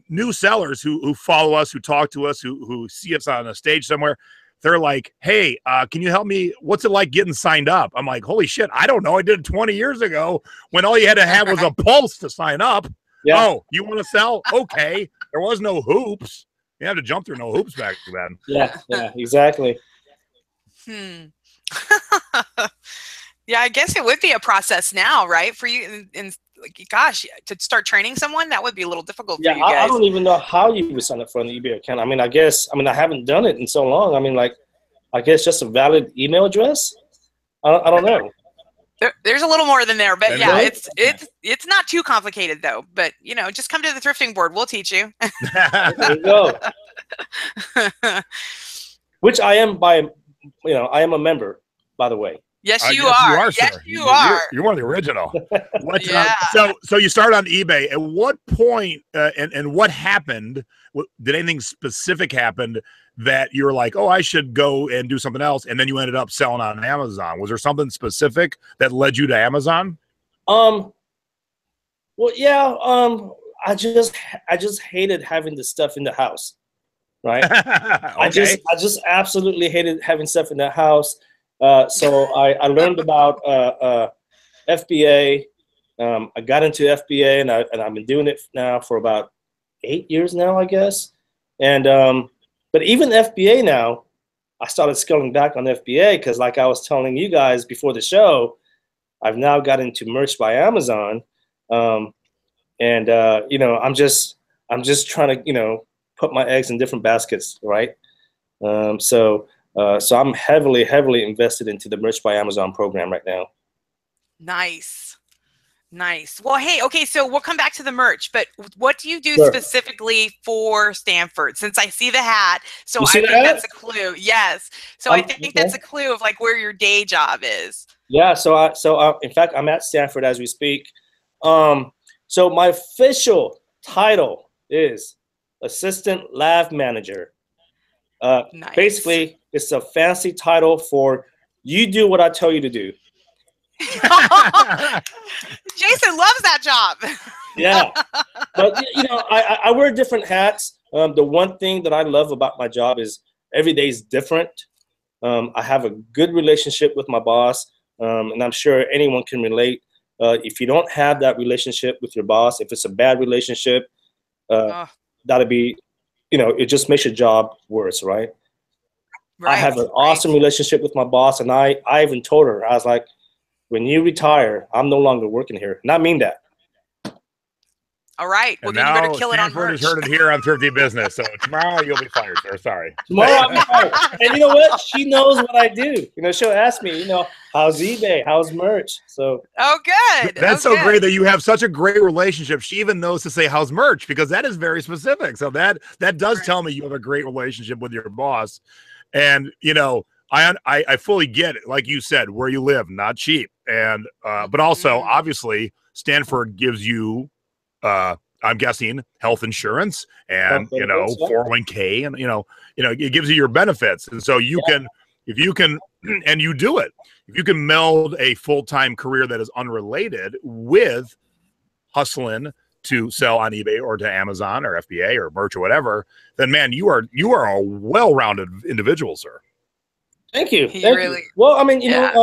new sellers who follow us, who talk to us, who see us on a stage somewhere. They're like, hey, can you help me? What's it like getting signed up? I'm like, holy shit, I don't know. I did it 20 years ago when all you had to have was a pulse to sign up. Yeah. Oh, you want to sell? Okay. There was no hoops. You had to jump through no hoops back then. Yeah, exactly. Yeah, I guess it would be a process now, right? For you, and like, gosh, to start training someone, that would be a little difficult for you guys. I don't even know how you would sign up for an eBay account. I mean, I haven't done it in so long. I mean, like, I guess just a valid email address. I don't know. There's a little more than there, but yeah, it's not too complicated though. But you know, just come to the thrifting board. We'll teach you. There you go. Which I am I am a member, by the way. Yes, you are. Yes, you are. You're one of the original. So you start on eBay. At what point and what happened? Did anything specific happen that you were like, oh, I should go and do something else, and then you ended up selling on Amazon? Was there something specific that led you to Amazon? Well, yeah. I just hated having the stuff in the house, right? Okay. I just absolutely hated having stuff in the house. So I learned about FBA. I got into FBA, and I've been doing it now for about 8 years now, I guess. And but even FBA now, I started scaling back on FBA because, like I was telling you guys before the show, I've now got into Merch by Amazon, and you know, I'm just trying to, you know, put my eggs in different baskets, right? So I'm heavily invested into the Merch by Amazon program right now. Nice. Well, hey, okay, so we'll come back to the merch, but what do you do specifically for Stanford? Since I see the hat, so I think that's a clue. Yes. So I think that's a clue of like where your day job is. Yeah. So in fact, I'm at Stanford as we speak. So my official title is Assistant Lab Manager. Nice. Basically, it's a fancy title for you do what I tell you to do. Jason loves that job. Yeah, but you know, I wear different hats. The one thing that I love about my job is every day is different. I have a good relationship with my boss, and I'm sure anyone can relate. If you don't have that relationship with your boss, if it's a bad relationship, that'll be, it just makes your job worse, right? I have an awesome relationship with my boss, and I even told her, I was like, when you retire, I'm no longer working here. And I mean that. All right. Well, and then now you better kill it on Stanford merch. has heard it here on Thrifty Business. So tomorrow you'll be fired, sir. Sorry. Tomorrow I'll be fired. And you know what? She knows what I do. She'll ask me, how's eBay? How's merch? So. Oh, good. That's so great that you have such a great relationship. She even knows to say how's merch, because that is very specific. So that does tell me you have a great relationship with your boss. And, I fully get it. Like you said, where you live, not cheap. And, but also obviously Stanford gives you, I'm guessing health insurance and, 401k and, it gives you your benefits. And so you can, if you can, and you do it, if you can meld a full-time career that is unrelated with hustling to sell on eBay or to Amazon or FBA or merch or whatever, then man, you are a well-rounded individual, sir. Thank you. Really? Well, I mean, if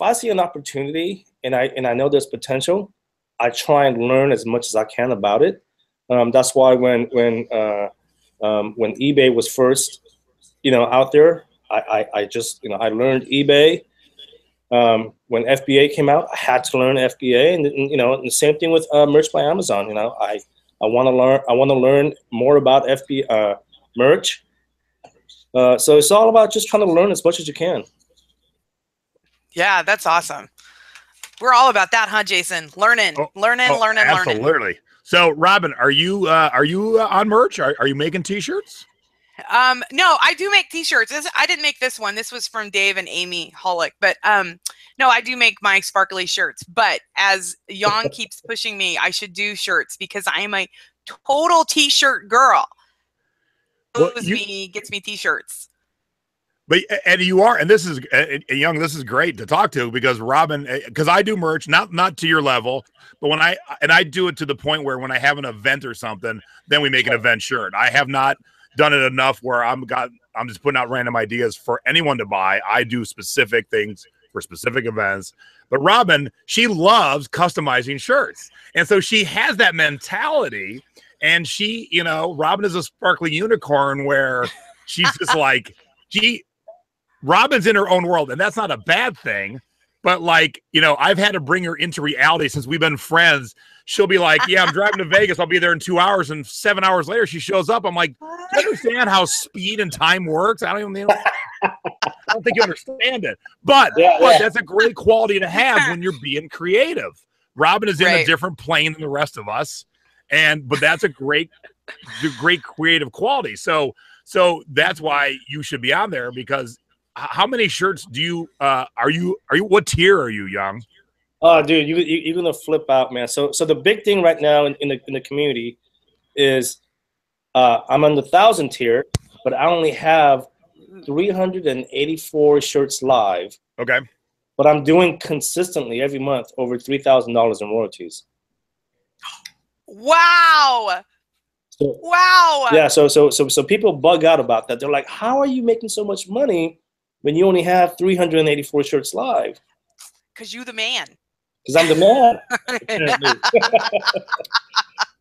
I see an opportunity and I know there's potential, I try and learn as much as I can about it. That's why when eBay was first, out there, I just I learned eBay. When FBA came out, I had to learn FBA, and the same thing with merch by Amazon. I want to learn more about FBA merch. So it's all about just trying to learn as much as you can. Yeah, that's awesome. We're all about that, huh, Jason? Learning. Absolutely. So, Robyn, are you on merch? Are you making T-shirts? No, I do make T-shirts. I didn't make this one. This was from Dave and Amy Hollick. But no, I do make my sparkly shirts. But as Jan keeps pushing me, I should do shirts because I am a total T-shirt girl. Gets me T-shirts. But and you are, and this is Young. This is great to talk to because Robyn, because I do merch, not to your level, but when I do it to the point where when I have an event or something, then we make an event shirt. I have not done it enough where I'm just putting out random ideas for anyone to buy. I do specific things for specific events. But Robyn, she loves customizing shirts, and so she has that mentality. And she, Robyn is a sparkly unicorn where she's just like Robyn's in her own world, and that's not a bad thing. But I've had to bring her into reality since we've been friends. She'll be like, yeah, I'm driving to Vegas. I'll be there in 2 hours. And 7 hours later, she shows up. I'm like, do you understand how speed and time works? I don't think you understand it. But that's a great quality to have when you're being creative. Robyn is in a different plane than the rest of us. But that's a great creative quality. So that's why you should be on there, because how many shirts do you what tier are you, Young? Oh, dude, you're gonna flip out, man. So the big thing right now in the community is I'm on the 1,000 tier, but I only have 384 shirts live. Okay. But I'm doing consistently every month over $3,000 in royalties. Wow. Wow. Yeah, so people bug out about that. They're like, how are you making so much money when you only have 384 shirts live? Because you're the man. Because I'm the man.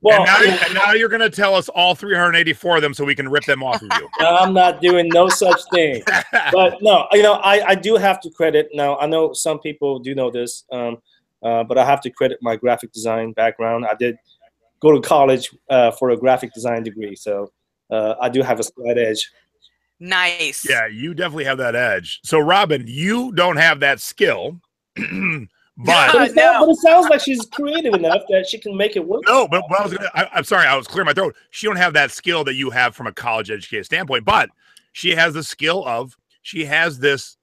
Well, and now you're going to tell us all 384 of them so we can rip them off of you. I'm not doing no such thing. But no, I do have to credit. Now, I know some people do know this, but I have to credit my graphic design background. I did go to college for a graphic design degree, so I do have a slight edge. Nice. Yeah, you definitely have that edge. So, Robyn, you don't have that skill, but it sounds like she's creative enough that she can make it work. No, but I'm sorry, I was clearing my throat. She don't have that skill that you have from a college educated standpoint, but she has the skill of she has this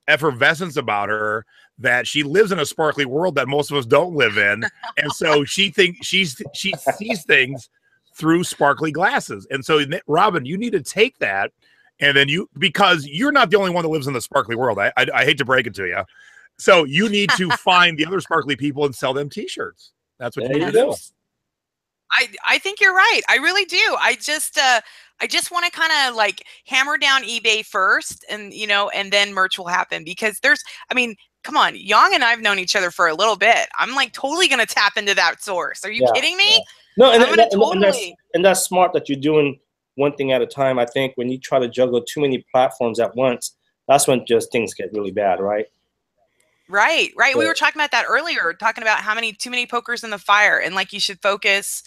effervescence about her that she lives in a sparkly world that most of us don't live in. And so she sees things through sparkly glasses. And so, Robyn, you need to take that, and then because you're not the only one that lives in the sparkly world. I hate to break it to you. So you need to find the other sparkly people and sell them T-shirts. That's what you need to do. I think you're right. I really do. I just want to kind of like hammer down eBay first, and and then merch will happen, because I mean, come on, Yang and I've known each other for a little bit. I'm like totally going to tap into that source. Are you kidding me? Yeah. No, and that's smart that you're doing one thing at a time. I think when you try to juggle too many platforms at once, that's when just things get really bad, right? Right. Yeah. We were talking about that earlier, talking about too many pokers in the fire, and like you should focus.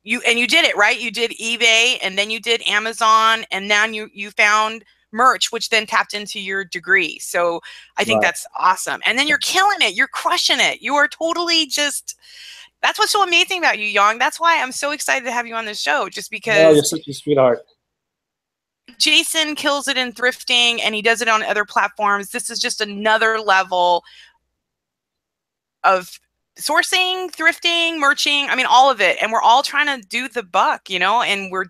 You did it, right? You did eBay, and then you did Amazon, and now you found merch, which then tapped into your degree. So I think that's awesome. And then you're killing it. You're crushing it. You are totally that's what's so amazing about you, Yang. That's why I'm so excited to have you on the show, just because you're such a sweetheart. Jason kills it in thrifting, and he does it on other platforms. This is just another level of sourcing, thrifting, merching. I mean, all of it. And we're all trying to do the buck, and we're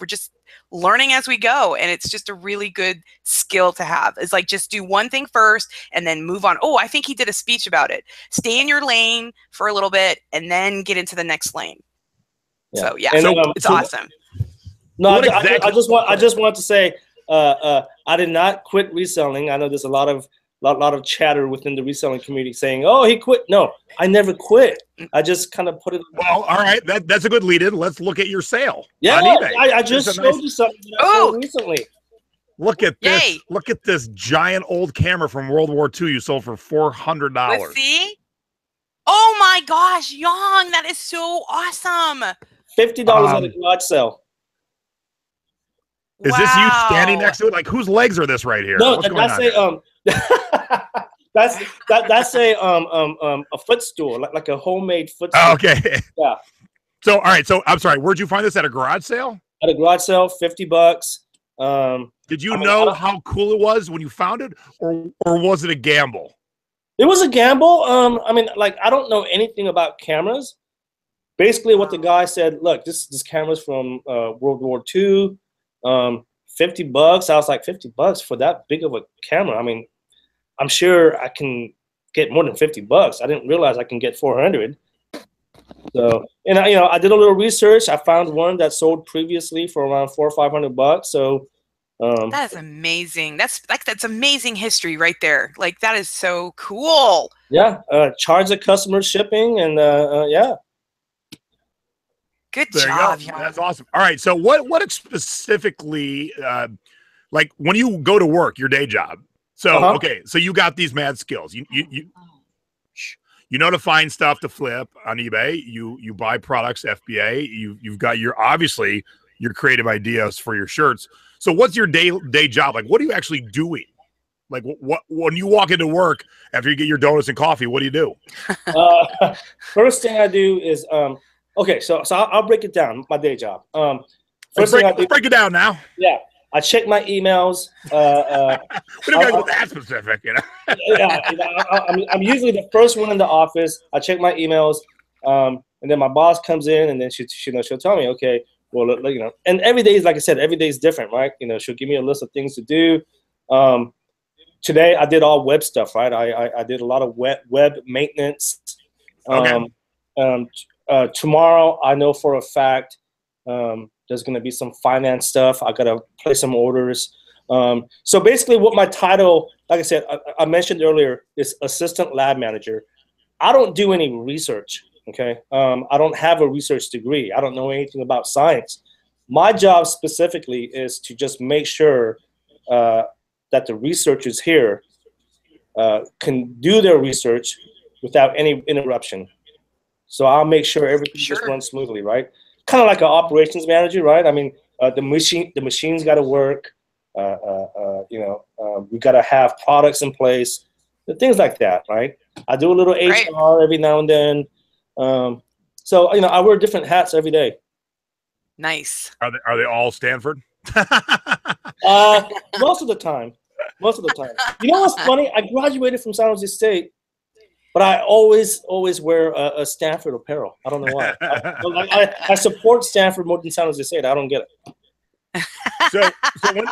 just learning as we go. And it's just a really good skill to have. It's like, just do one thing first and then move on. Oh, I think he did a speech about it. Stay in your lane for a little bit and then get into the next lane. Yeah. So it's awesome. No, I just want to say, I did not quit reselling. I know there's a lot of chatter within the reselling community saying, "Oh, he quit." No, I never quit. I just kind of put it. Well, all right, that's a good lead-in. Let's look at your sale. Yeah, on eBay. I just showed you something recently. Look at this! Yay. Look at this giant old camera from World War II you sold for $400. Let's see. Oh my gosh, Yang, that is so awesome. $50 at a garage sale. Is this you standing next to it? Like, whose legs are this right here? No, that's a footstool, like a homemade footstool. Oh, okay. Yeah. So, all right. So, I'm sorry. Where'd you find this, at a garage sale? At a garage sale, $50. Did you know how cool it was when you found it, or was it a gamble? It was a gamble. I mean, like, I don't know anything about cameras. Basically, what the guy said, look, this camera's from World War II. $50. I was like, $50 for that big of a camera? I mean, I'm sure I can get more than $50. I didn't realize I can get 400. So, and I did a little research. I found one that sold previously for around $400 or $500. So, that is amazing. That's amazing history right there. Like, that is so cool. Yeah. Charge the customer shipping, and yeah. Good job, Jan. That's awesome. All right, so what specifically, like when you go to work, your day job? So okay, so you got these mad skills. You know to find stuff to flip on eBay. You buy products, FBA. You've got obviously your creative ideas for your shirts. So what's your day job? Like, what are you actually doing? Like, what when you walk into work after you get your donuts and coffee, what do you do? First thing I do is okay, so I'll break it down. My day job. Let's break it down now. Yeah, I check my emails. We don't gotta go that specific, Yeah, I'm usually the first one in the office. I check my emails, and then my boss comes in, and then she'll tell me, okay, well, and every day is, like I said, every day is different, right? She'll give me a list of things to do. Today I did all web stuff, right? I did a lot of web maintenance. Okay. Tomorrow, I know for a fact there's going to be some finance stuff. I got to place some orders. So basically what my title, like I said, I mentioned earlier, is assistant lab manager. I don't do any research, okay? I don't have a research degree. I don't know anything about science. My job specifically is to just make sure that the researchers here can do their research without any interruption. So I'll make sure everything just runs smoothly, right? Kind of like an operations manager, right? I mean, the machine's got to work. We got to have products in place, things like that, right? I do a little HR every now and then. So I wear different hats every day. Nice. Are they all Stanford? Most of the time. You know what's funny? I graduated from San Jose State. But I always wear a Stanford apparel. I don't know why. I support Stanford more than San Jose State. I don't get it. So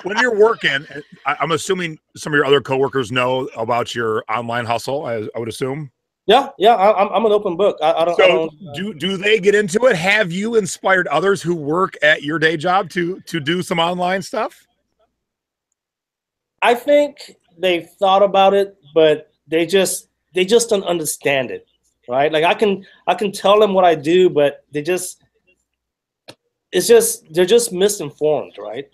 when you're working, I'm assuming some of your other coworkers know about your online hustle. I would assume. Yeah, I'm an open book. I don't. So do they get into it? Have you inspired others who work at your day job to do some online stuff? I think they've thought about it, but they just don't understand it, right? Like I can tell them what I do, but they're just misinformed, right?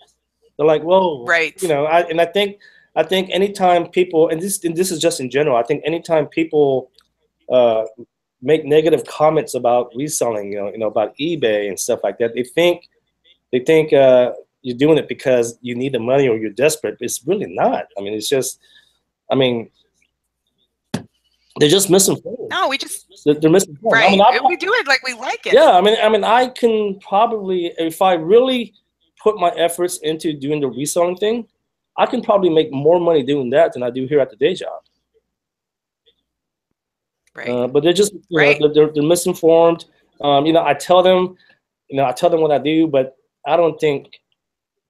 They're like, whoa, right? You know, I think anytime people, and this is just in general, I think anytime people make negative comments about reselling, you know, about eBay and stuff like that, they think you're doing it because you need the money or you're desperate. It's really not. I mean, it's just, I mean, they're just misinformed. No, they're misinformed. Right. I mean, we do it like we like it. Yeah, I mean, I can probably, if I really put my efforts into doing the reselling thing, I can probably make more money doing that than I do here at the day job. Right. But they're just, they're misinformed. You know, I tell them what I do, but I don't think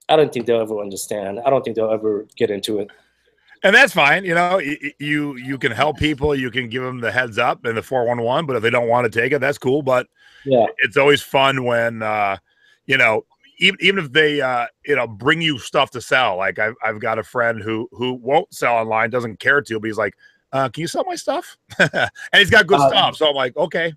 they'll ever understand. I don't think they'll ever get into it. And that's fine. You know, you can help people. You can give them the heads up and the 411. But if they don't want to take it, that's cool. But yeah, it's always fun when you know, even if they you know, bring you stuff to sell. Like I've got a friend who won't sell online, doesn't care to, but he's like, can you sell my stuff? And he's got good stuff. So I'm like, okay,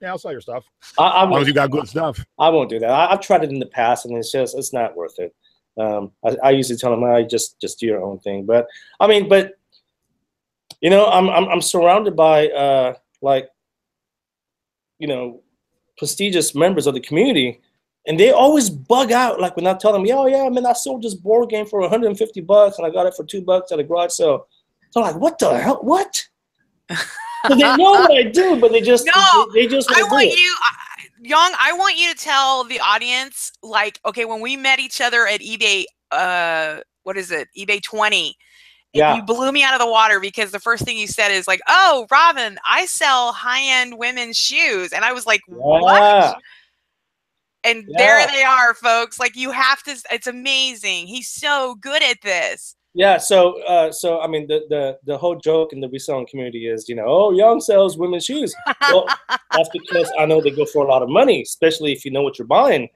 yeah, I'll sell your stuff. As long as you got good stuff. I won't do that. I've tried it in the past, and it's not worth it. I usually tell them, I just do your own thing. But I mean, you know, I'm surrounded by like, you know, prestigious members of the community, and they always bug out like when I tell them, yeah, man, I sold this board game for $150 and I got it for $2 at a garage sale. They're like, what the hell? What? So they know what I do, but they just I want you, Young, I want you to tell the audience, like, okay, when we met each other at eBay, what is it, eBay 20, and you blew me out of the water because the first thing you said is like, oh, Robyn, I sell high-end women's shoes. And I was like, what? And there they are, folks. Like, you have to, it's amazing. He's so good at this. Yeah, so I mean, the whole joke in the reselling community is, you know, oh, Young sells women's shoes. Well, that's because I know they go for a lot of money, especially if you know what you're buying.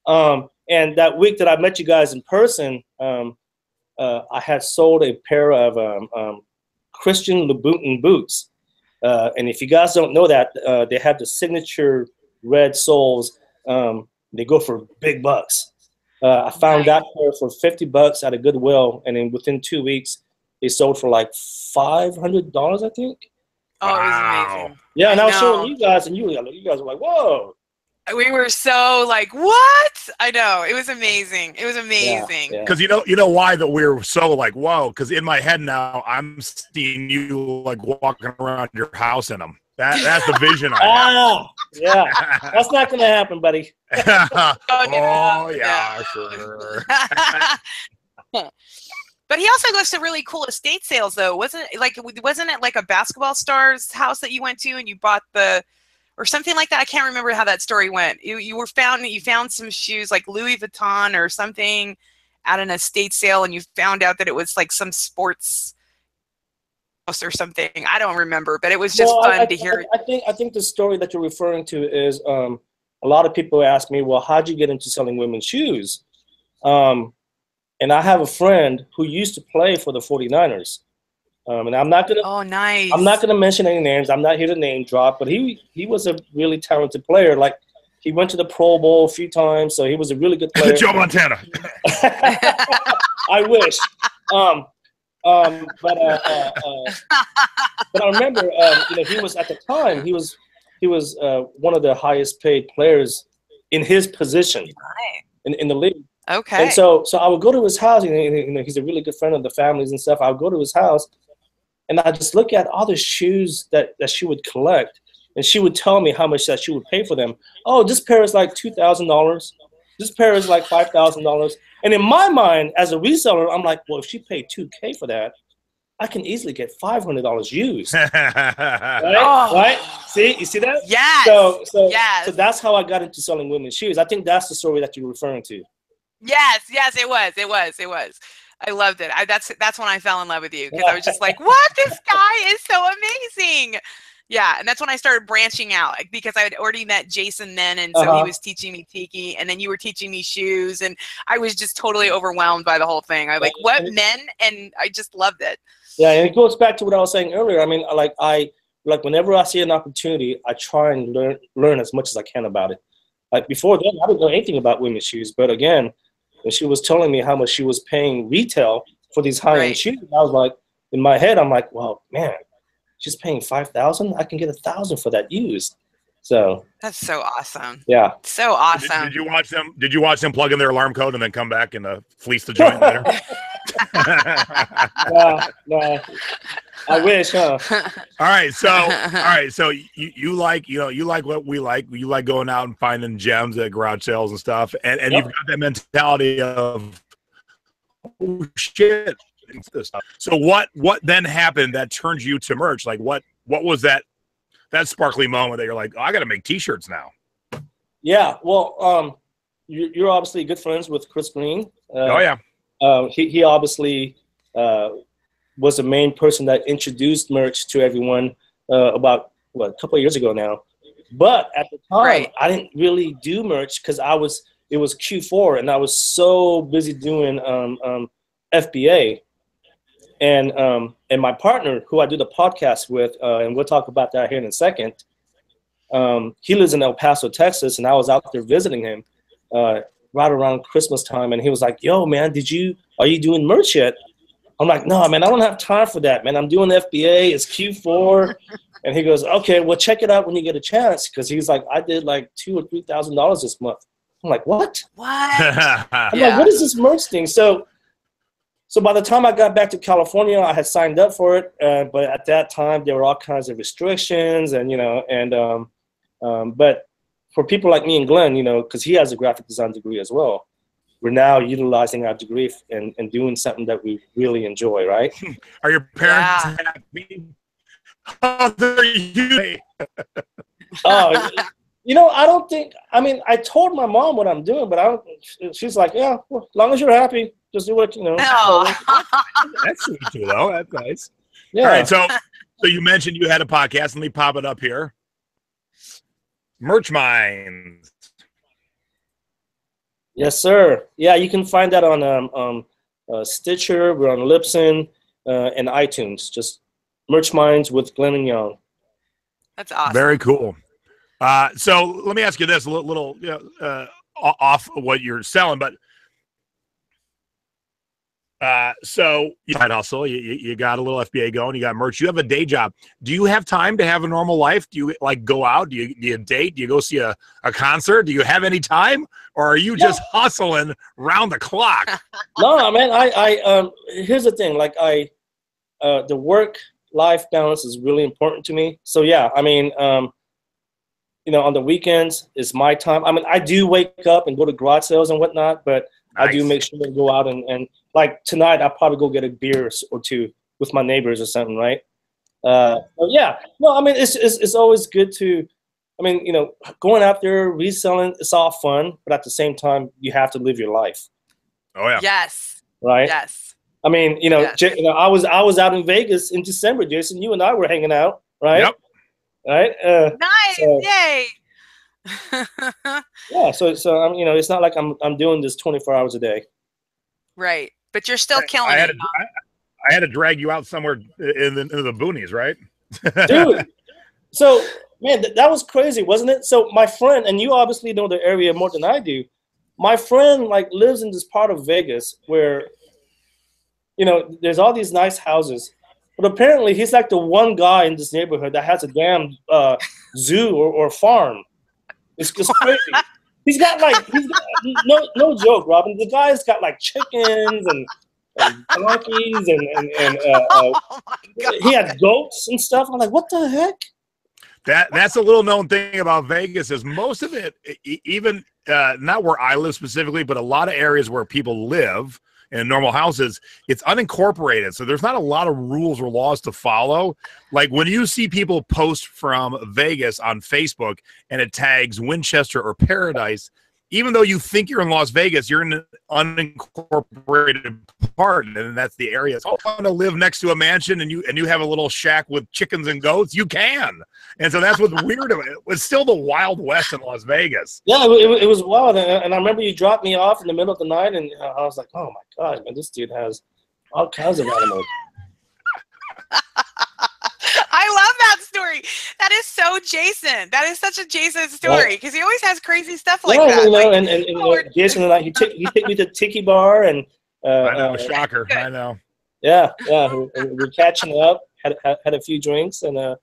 And that week that I met you guys in person, I had sold a pair of Christian Louboutin boots. And if you guys don't know that, they have the signature red soles. They go for big bucks. I found that pair for $50 at a Goodwill, and then within 2 weeks, they sold for like $500, I think. Oh, it was amazing. Yeah, and I was showing you guys, and you guys were like, "Whoa!" We were so like, "What?" I know, it was amazing. It was amazing. Because you know why that we're so like, "Whoa!" Because in my head now, I'm seeing you like walking around your house in them. That's the vision I have. Yeah, that's not gonna happen, buddy. Sure. But he also goes to really cool estate sales, though. Wasn't it like a basketball star's house that you went to and you bought or something like that? I can't remember how that story went. You found some shoes like Louis Vuitton or something at an estate sale, and you found out that it was like some sports or something. I don't remember, but it was just fun to hear. I think the story that you're referring to is a lot of people ask me, well, how'd you get into selling women's shoes? And I have a friend who used to play for the 49ers. And I'm not gonna I'm not gonna mention any names. I'm not here to name drop, but he was a really talented player. Like, he went to the Pro Bowl a few times, so he was a really good player. Joe Montana. I wish. But I remember, you know, he was at the time he was one of the highest paid players in his position in the league. Okay. And so I would go to his house. You know, he's a really good friend of the families and stuff. I would go to his house, and I just look at all the shoes that she would collect, and she would tell me how much that she would pay for them. Oh, this pair is like $2,000. This pair is like $5,000. And in my mind, as a reseller, I'm like, well, if she paid $2K for that, I can easily get $500 used. Right? See, you see that? Yes. So that's how I got into selling women's shoes. I think that's the story that you're referring to. Yes, it was. I loved it. That's when I fell in love with you, because I was just like, what? This guy is so amazing. Yeah, and that's when I started branching out, because I had already met Jason then, and so he was teaching me Tiki, and then you were teaching me shoes, and I was just totally overwhelmed by the whole thing. I was like, what men? And I just loved it. Yeah, and it goes back to what I was saying earlier. I mean, like whenever I see an opportunity, I try and learn as much as I can about it. Like before then, I didn't know anything about women's shoes, but again, when she was telling me how much she was paying retail for these high-end shoes, I was like, in my head, I'm like, well, man, she's paying $5,000. I can get $1,000 for that used. So that's so awesome. Yeah, so awesome. Did you watch them? Did you watch them plug in their alarm code and then come back and fleece the joint later? No, I wish, huh? All right, so you like what we like. You like going out and finding gems at garage sales and stuff, and you've got that mentality of, oh shit. So what then happened that turned you to merch? Like what was that sparkly moment that you're like, oh, I got to make T-shirts now? Yeah, well, you're obviously good friends with Chris Green. Oh yeah. He obviously was the main person that introduced merch to everyone about a couple of years ago now. But at the time, I didn't really do merch because it was Q4 and I was so busy doing FBA. And my partner, who I do the podcast with, and we'll talk about that here in a second, he lives in El Paso, Texas, and I was out there visiting him right around Christmas time, and he was like, yo, man, are you doing merch yet? I'm like, no, man, I don't have time for that, man. I'm doing FBA. It's Q4. And he goes, okay, well, check it out when you get a chance. Because he's like, I did like $2,000 or $3,000 this month. I'm like, what? I'm like, what is this merch thing? So by the time I got back to California, I had signed up for it. But at that time, there were all kinds of restrictions. And, but for people like me and Glenn, because he has a graphic design degree as well, we're now utilizing our degree and doing something that we really enjoy, right? Are your parents happy? How are you? I don't think, I told my mom what I'm doing, but she's like, yeah, well, as long as you're happy, just do what, That's sweet too, though. That's nice. Yeah. All right, so you mentioned you had a podcast. Let me pop it up here. Merch Minds. Yes, sir. Yeah, you can find that on Stitcher, we're on Libsyn, and iTunes. Just Merch Minds with Glenn and Young. That's awesome. Very cool. So let me ask you this, a little off of what you're selling, but so you side hustle, you got a little FBA going, you got merch, you have a day job. Do you have time to have a normal life? Do you like go out? Do you date? Do you go see a concert? Do you have any time, or are you just hustling round the clock? No, man. I here's the thing. Like the work-life balance is really important to me. So yeah, on the weekends is my time. I do wake up and go to garage sales and whatnot, but nice. I do make sure to go out and like tonight, I'll probably go get a beer or two with my neighbors or something, right? Yeah. No, it's always good to, going out there, reselling, it's all fun, but at the same time, you have to live your life. Oh, yeah. Yes. Right? Yes. Yes. I was out in Vegas in December, Jason. You and I were hanging out, right? Yep. Right? Nice. Yay. Yeah. So it's not like I'm doing this 24 hours a day. Right. But you're still killing it. I had to drag you out somewhere in the boonies, right? Dude. So, man, that was crazy, wasn't it? So my friend, and you obviously know the area more than I do, my friend lives in this part of Vegas where, there's all these nice houses. But apparently he's like the one guy in this neighborhood that has a damn zoo or farm. It's just crazy. He's got no joke, Robyn. The guy's got chickens and donkeys and oh my God. He had goats and stuff. I'm like, what the heck? That's a little known thing about Vegas is most of it, even not where I live specifically, but a lot of areas where people live in normal houses, it's unincorporated. So there's not a lot of rules or laws to follow. Like when you see people post from Vegas on Facebook and it tags Winchester or Paradise, even though you think you're in Las Vegas, you're in an unincorporated part, and that's the area. It's all fun to live next to a mansion, and you have a little shack with chickens and goats. You can, and so that's what's weird about it. It's still the Wild West in Las Vegas. Yeah, it was wild, and I remember you dropped me off in the middle of the night, and I was like, oh my god, man, this dude has all kinds of animals. I love that story. That is so Jason. That is such a Jason story because he always has crazy stuff like that. You know, and Jason and I, he took me to Tiki Bar, and I know, shocker. I know. Yeah, we're catching up. Had a few drinks, and I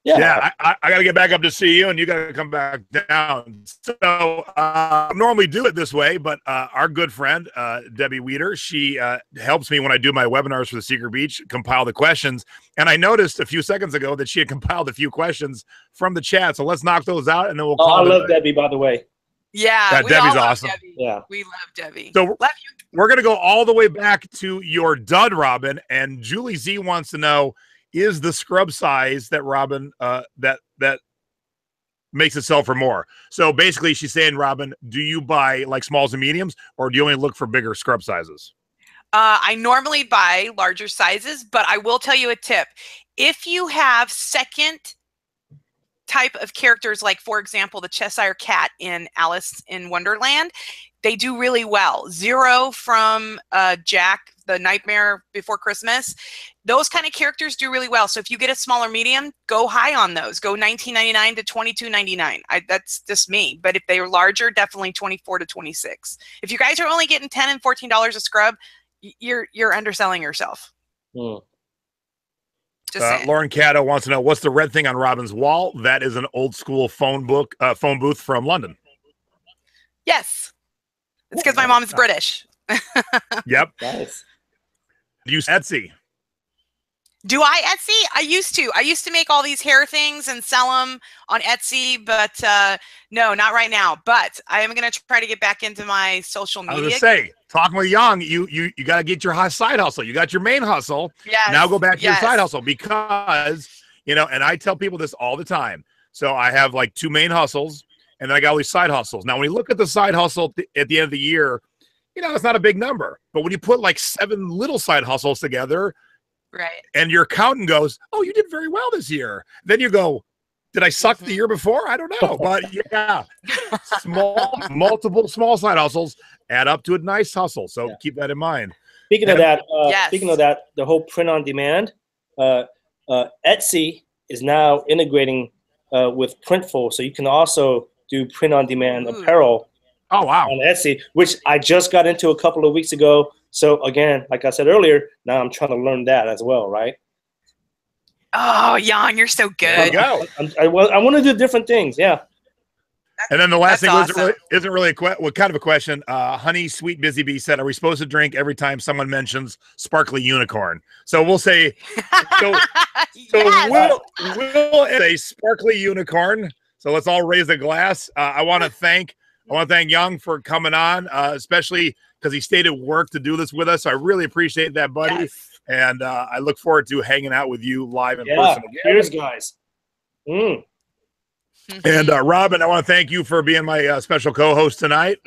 got to get back up to see you, and you got to come back down. So I normally do it this way, but our good friend, Debbie Weeder, she helps me when I do my webinars for the Secret Beach, compile the questions. And I noticed a few seconds ago that she had compiled a few questions from the chat. So let's knock those out, and then we'll call I love Debbie, by the way. Yeah, Debbie's awesome. Debbie. Yeah, we love Debbie. So we're going to go all the way back to your dud, Robyn. And Julie Z wants to know, is the scrub size that Robyn that makes it sell for more? So basically she's saying, Robyn, do you buy like smalls and mediums, or do you only look for bigger scrub sizes? I normally buy larger sizes, but I will tell you a tip. If you have second type of characters, like for example the Cheshire Cat in Alice in Wonderland, they do really well. Zero from Jack the Nightmare Before Christmas, those kind of characters do really well. So if you get a smaller medium, go high on those. Go $19.99 to $22.99. That's just me. But if they are larger, definitely $24 to $26. If you guys are only getting $10 and $14 a scrub, you're underselling yourself. Lauren Caddo wants to know, what's the red thing on Robyn's wall? That is an old school phone booth from London. Yes, it's because my mom's British. Yep. Nice. Do you use Etsy? Do I Etsy? I used to make all these hair things and sell them on Etsy, but no, not right now. But I am going to try to get back into my social media. I was going to say, talking with Young, you got to get your side hustle. You got your main hustle. Yes. Now go back to your side hustle, because, and I tell people this all the time. So I have like 2 main hustles, and then I got all these side hustles. Now, when you look at the side hustle at the end of the year, it's not a big number. But when you put like 7 little side hustles together, right, and your accountant goes, oh, you did very well this year, then you go, did I suck the year before? I don't know. But yeah, multiple small side hustles add up to a nice hustle. So keep that in mind. Speaking of that, the whole print on demand, Etsy is now integrating with Printful, so you can also do print on demand apparel. Oh, wow. On Etsy, which I just got into a couple of weeks ago. So again, like I said earlier, now I'm trying to learn that as well, right? Oh, Jan, you're so good. There you go. I want to do different things, yeah. And then the last thing isn't really kind of a question. Honey Sweet Busy Bee said, are we supposed to drink every time someone mentions sparkly unicorn? So we'll say, we'll say sparkly unicorn. So let's all raise a glass. I want to thank Young for coming on, especially because he stayed at work to do this with us. So I really appreciate that, buddy. Yes. And I look forward to hanging out with you live in person again. Cheers, guys. And Robyn, I want to thank you for being my special co-host tonight.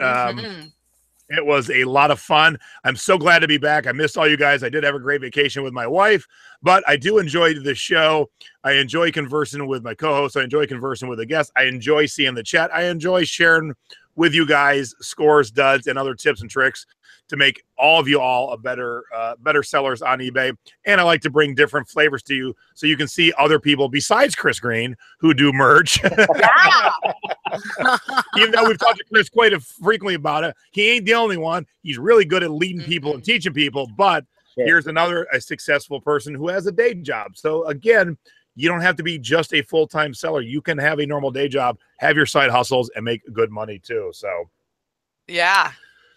It was a lot of fun. I'm so glad to be back. I missed all you guys. I did have a great vacation with my wife, but I do enjoy the show. I enjoy conversing with my co-hosts. I enjoy conversing with the guests. I enjoy seeing the chat. I enjoy sharing with you guys scores, duds, and other tips and tricks to make all of you a better sellers on eBay. And I like to bring different flavors to you so you can see other people besides Chris Green who do merch. Even though we've talked to Chris quite frequently about it, he ain't the only one. He's really good at leading people and teaching people, but here's a successful person who has a day job. So again, you don't have to be just a full-time seller. You can have a normal day job, have your side hustles, and make good money too. So yeah.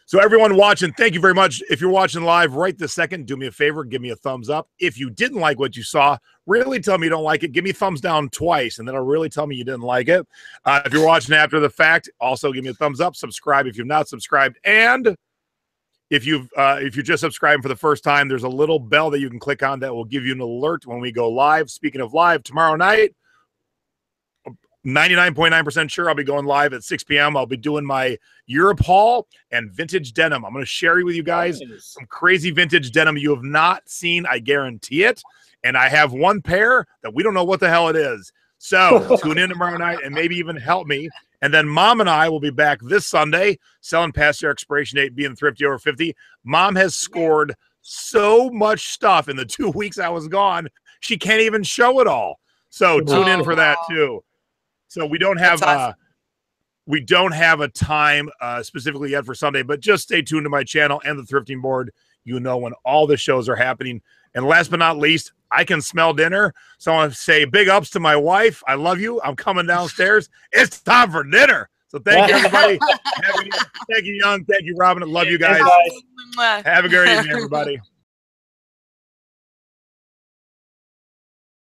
So everyone watching, thank you very much. If you're watching live right this second, do me a favor, give me a thumbs up. If you didn't like what you saw, really tell me you don't like it. Give me a thumbs down twice, and then it'll really tell me you didn't like it. If you're watching after the fact, also give me a thumbs up. Subscribe if you've not subscribed. And if you're just subscribing for the first time, there's a little bell that you can click on that will give you an alert when we go live. Speaking of live, tomorrow night, 99.9% sure I'll be going live at 6 p.m. I'll be doing my Europe haul and vintage denim. I'm going to share with you guys some crazy vintage denim you have not seen. I guarantee it. And I have one pair that we don't know what the hell it is. So tune in tomorrow night and maybe even help me. And then Mom and I will be back this Sunday selling past their expiration date, being thrifty over 50. Mom has scored so much stuff in the 2 weeks I was gone. She can't even show it all. So tune in for that too. So we don't have a time specifically yet for Sunday, but just stay tuned to my channel and the thrifting board. You know when all the shows are happening. And last but not least, I can smell dinner. So I want to say big ups to my wife. I love you. I'm coming downstairs. It's time for dinner. So thank you, everybody. Thank you, Young. Thank you, Robyn. I love you guys. Have a great evening, everybody.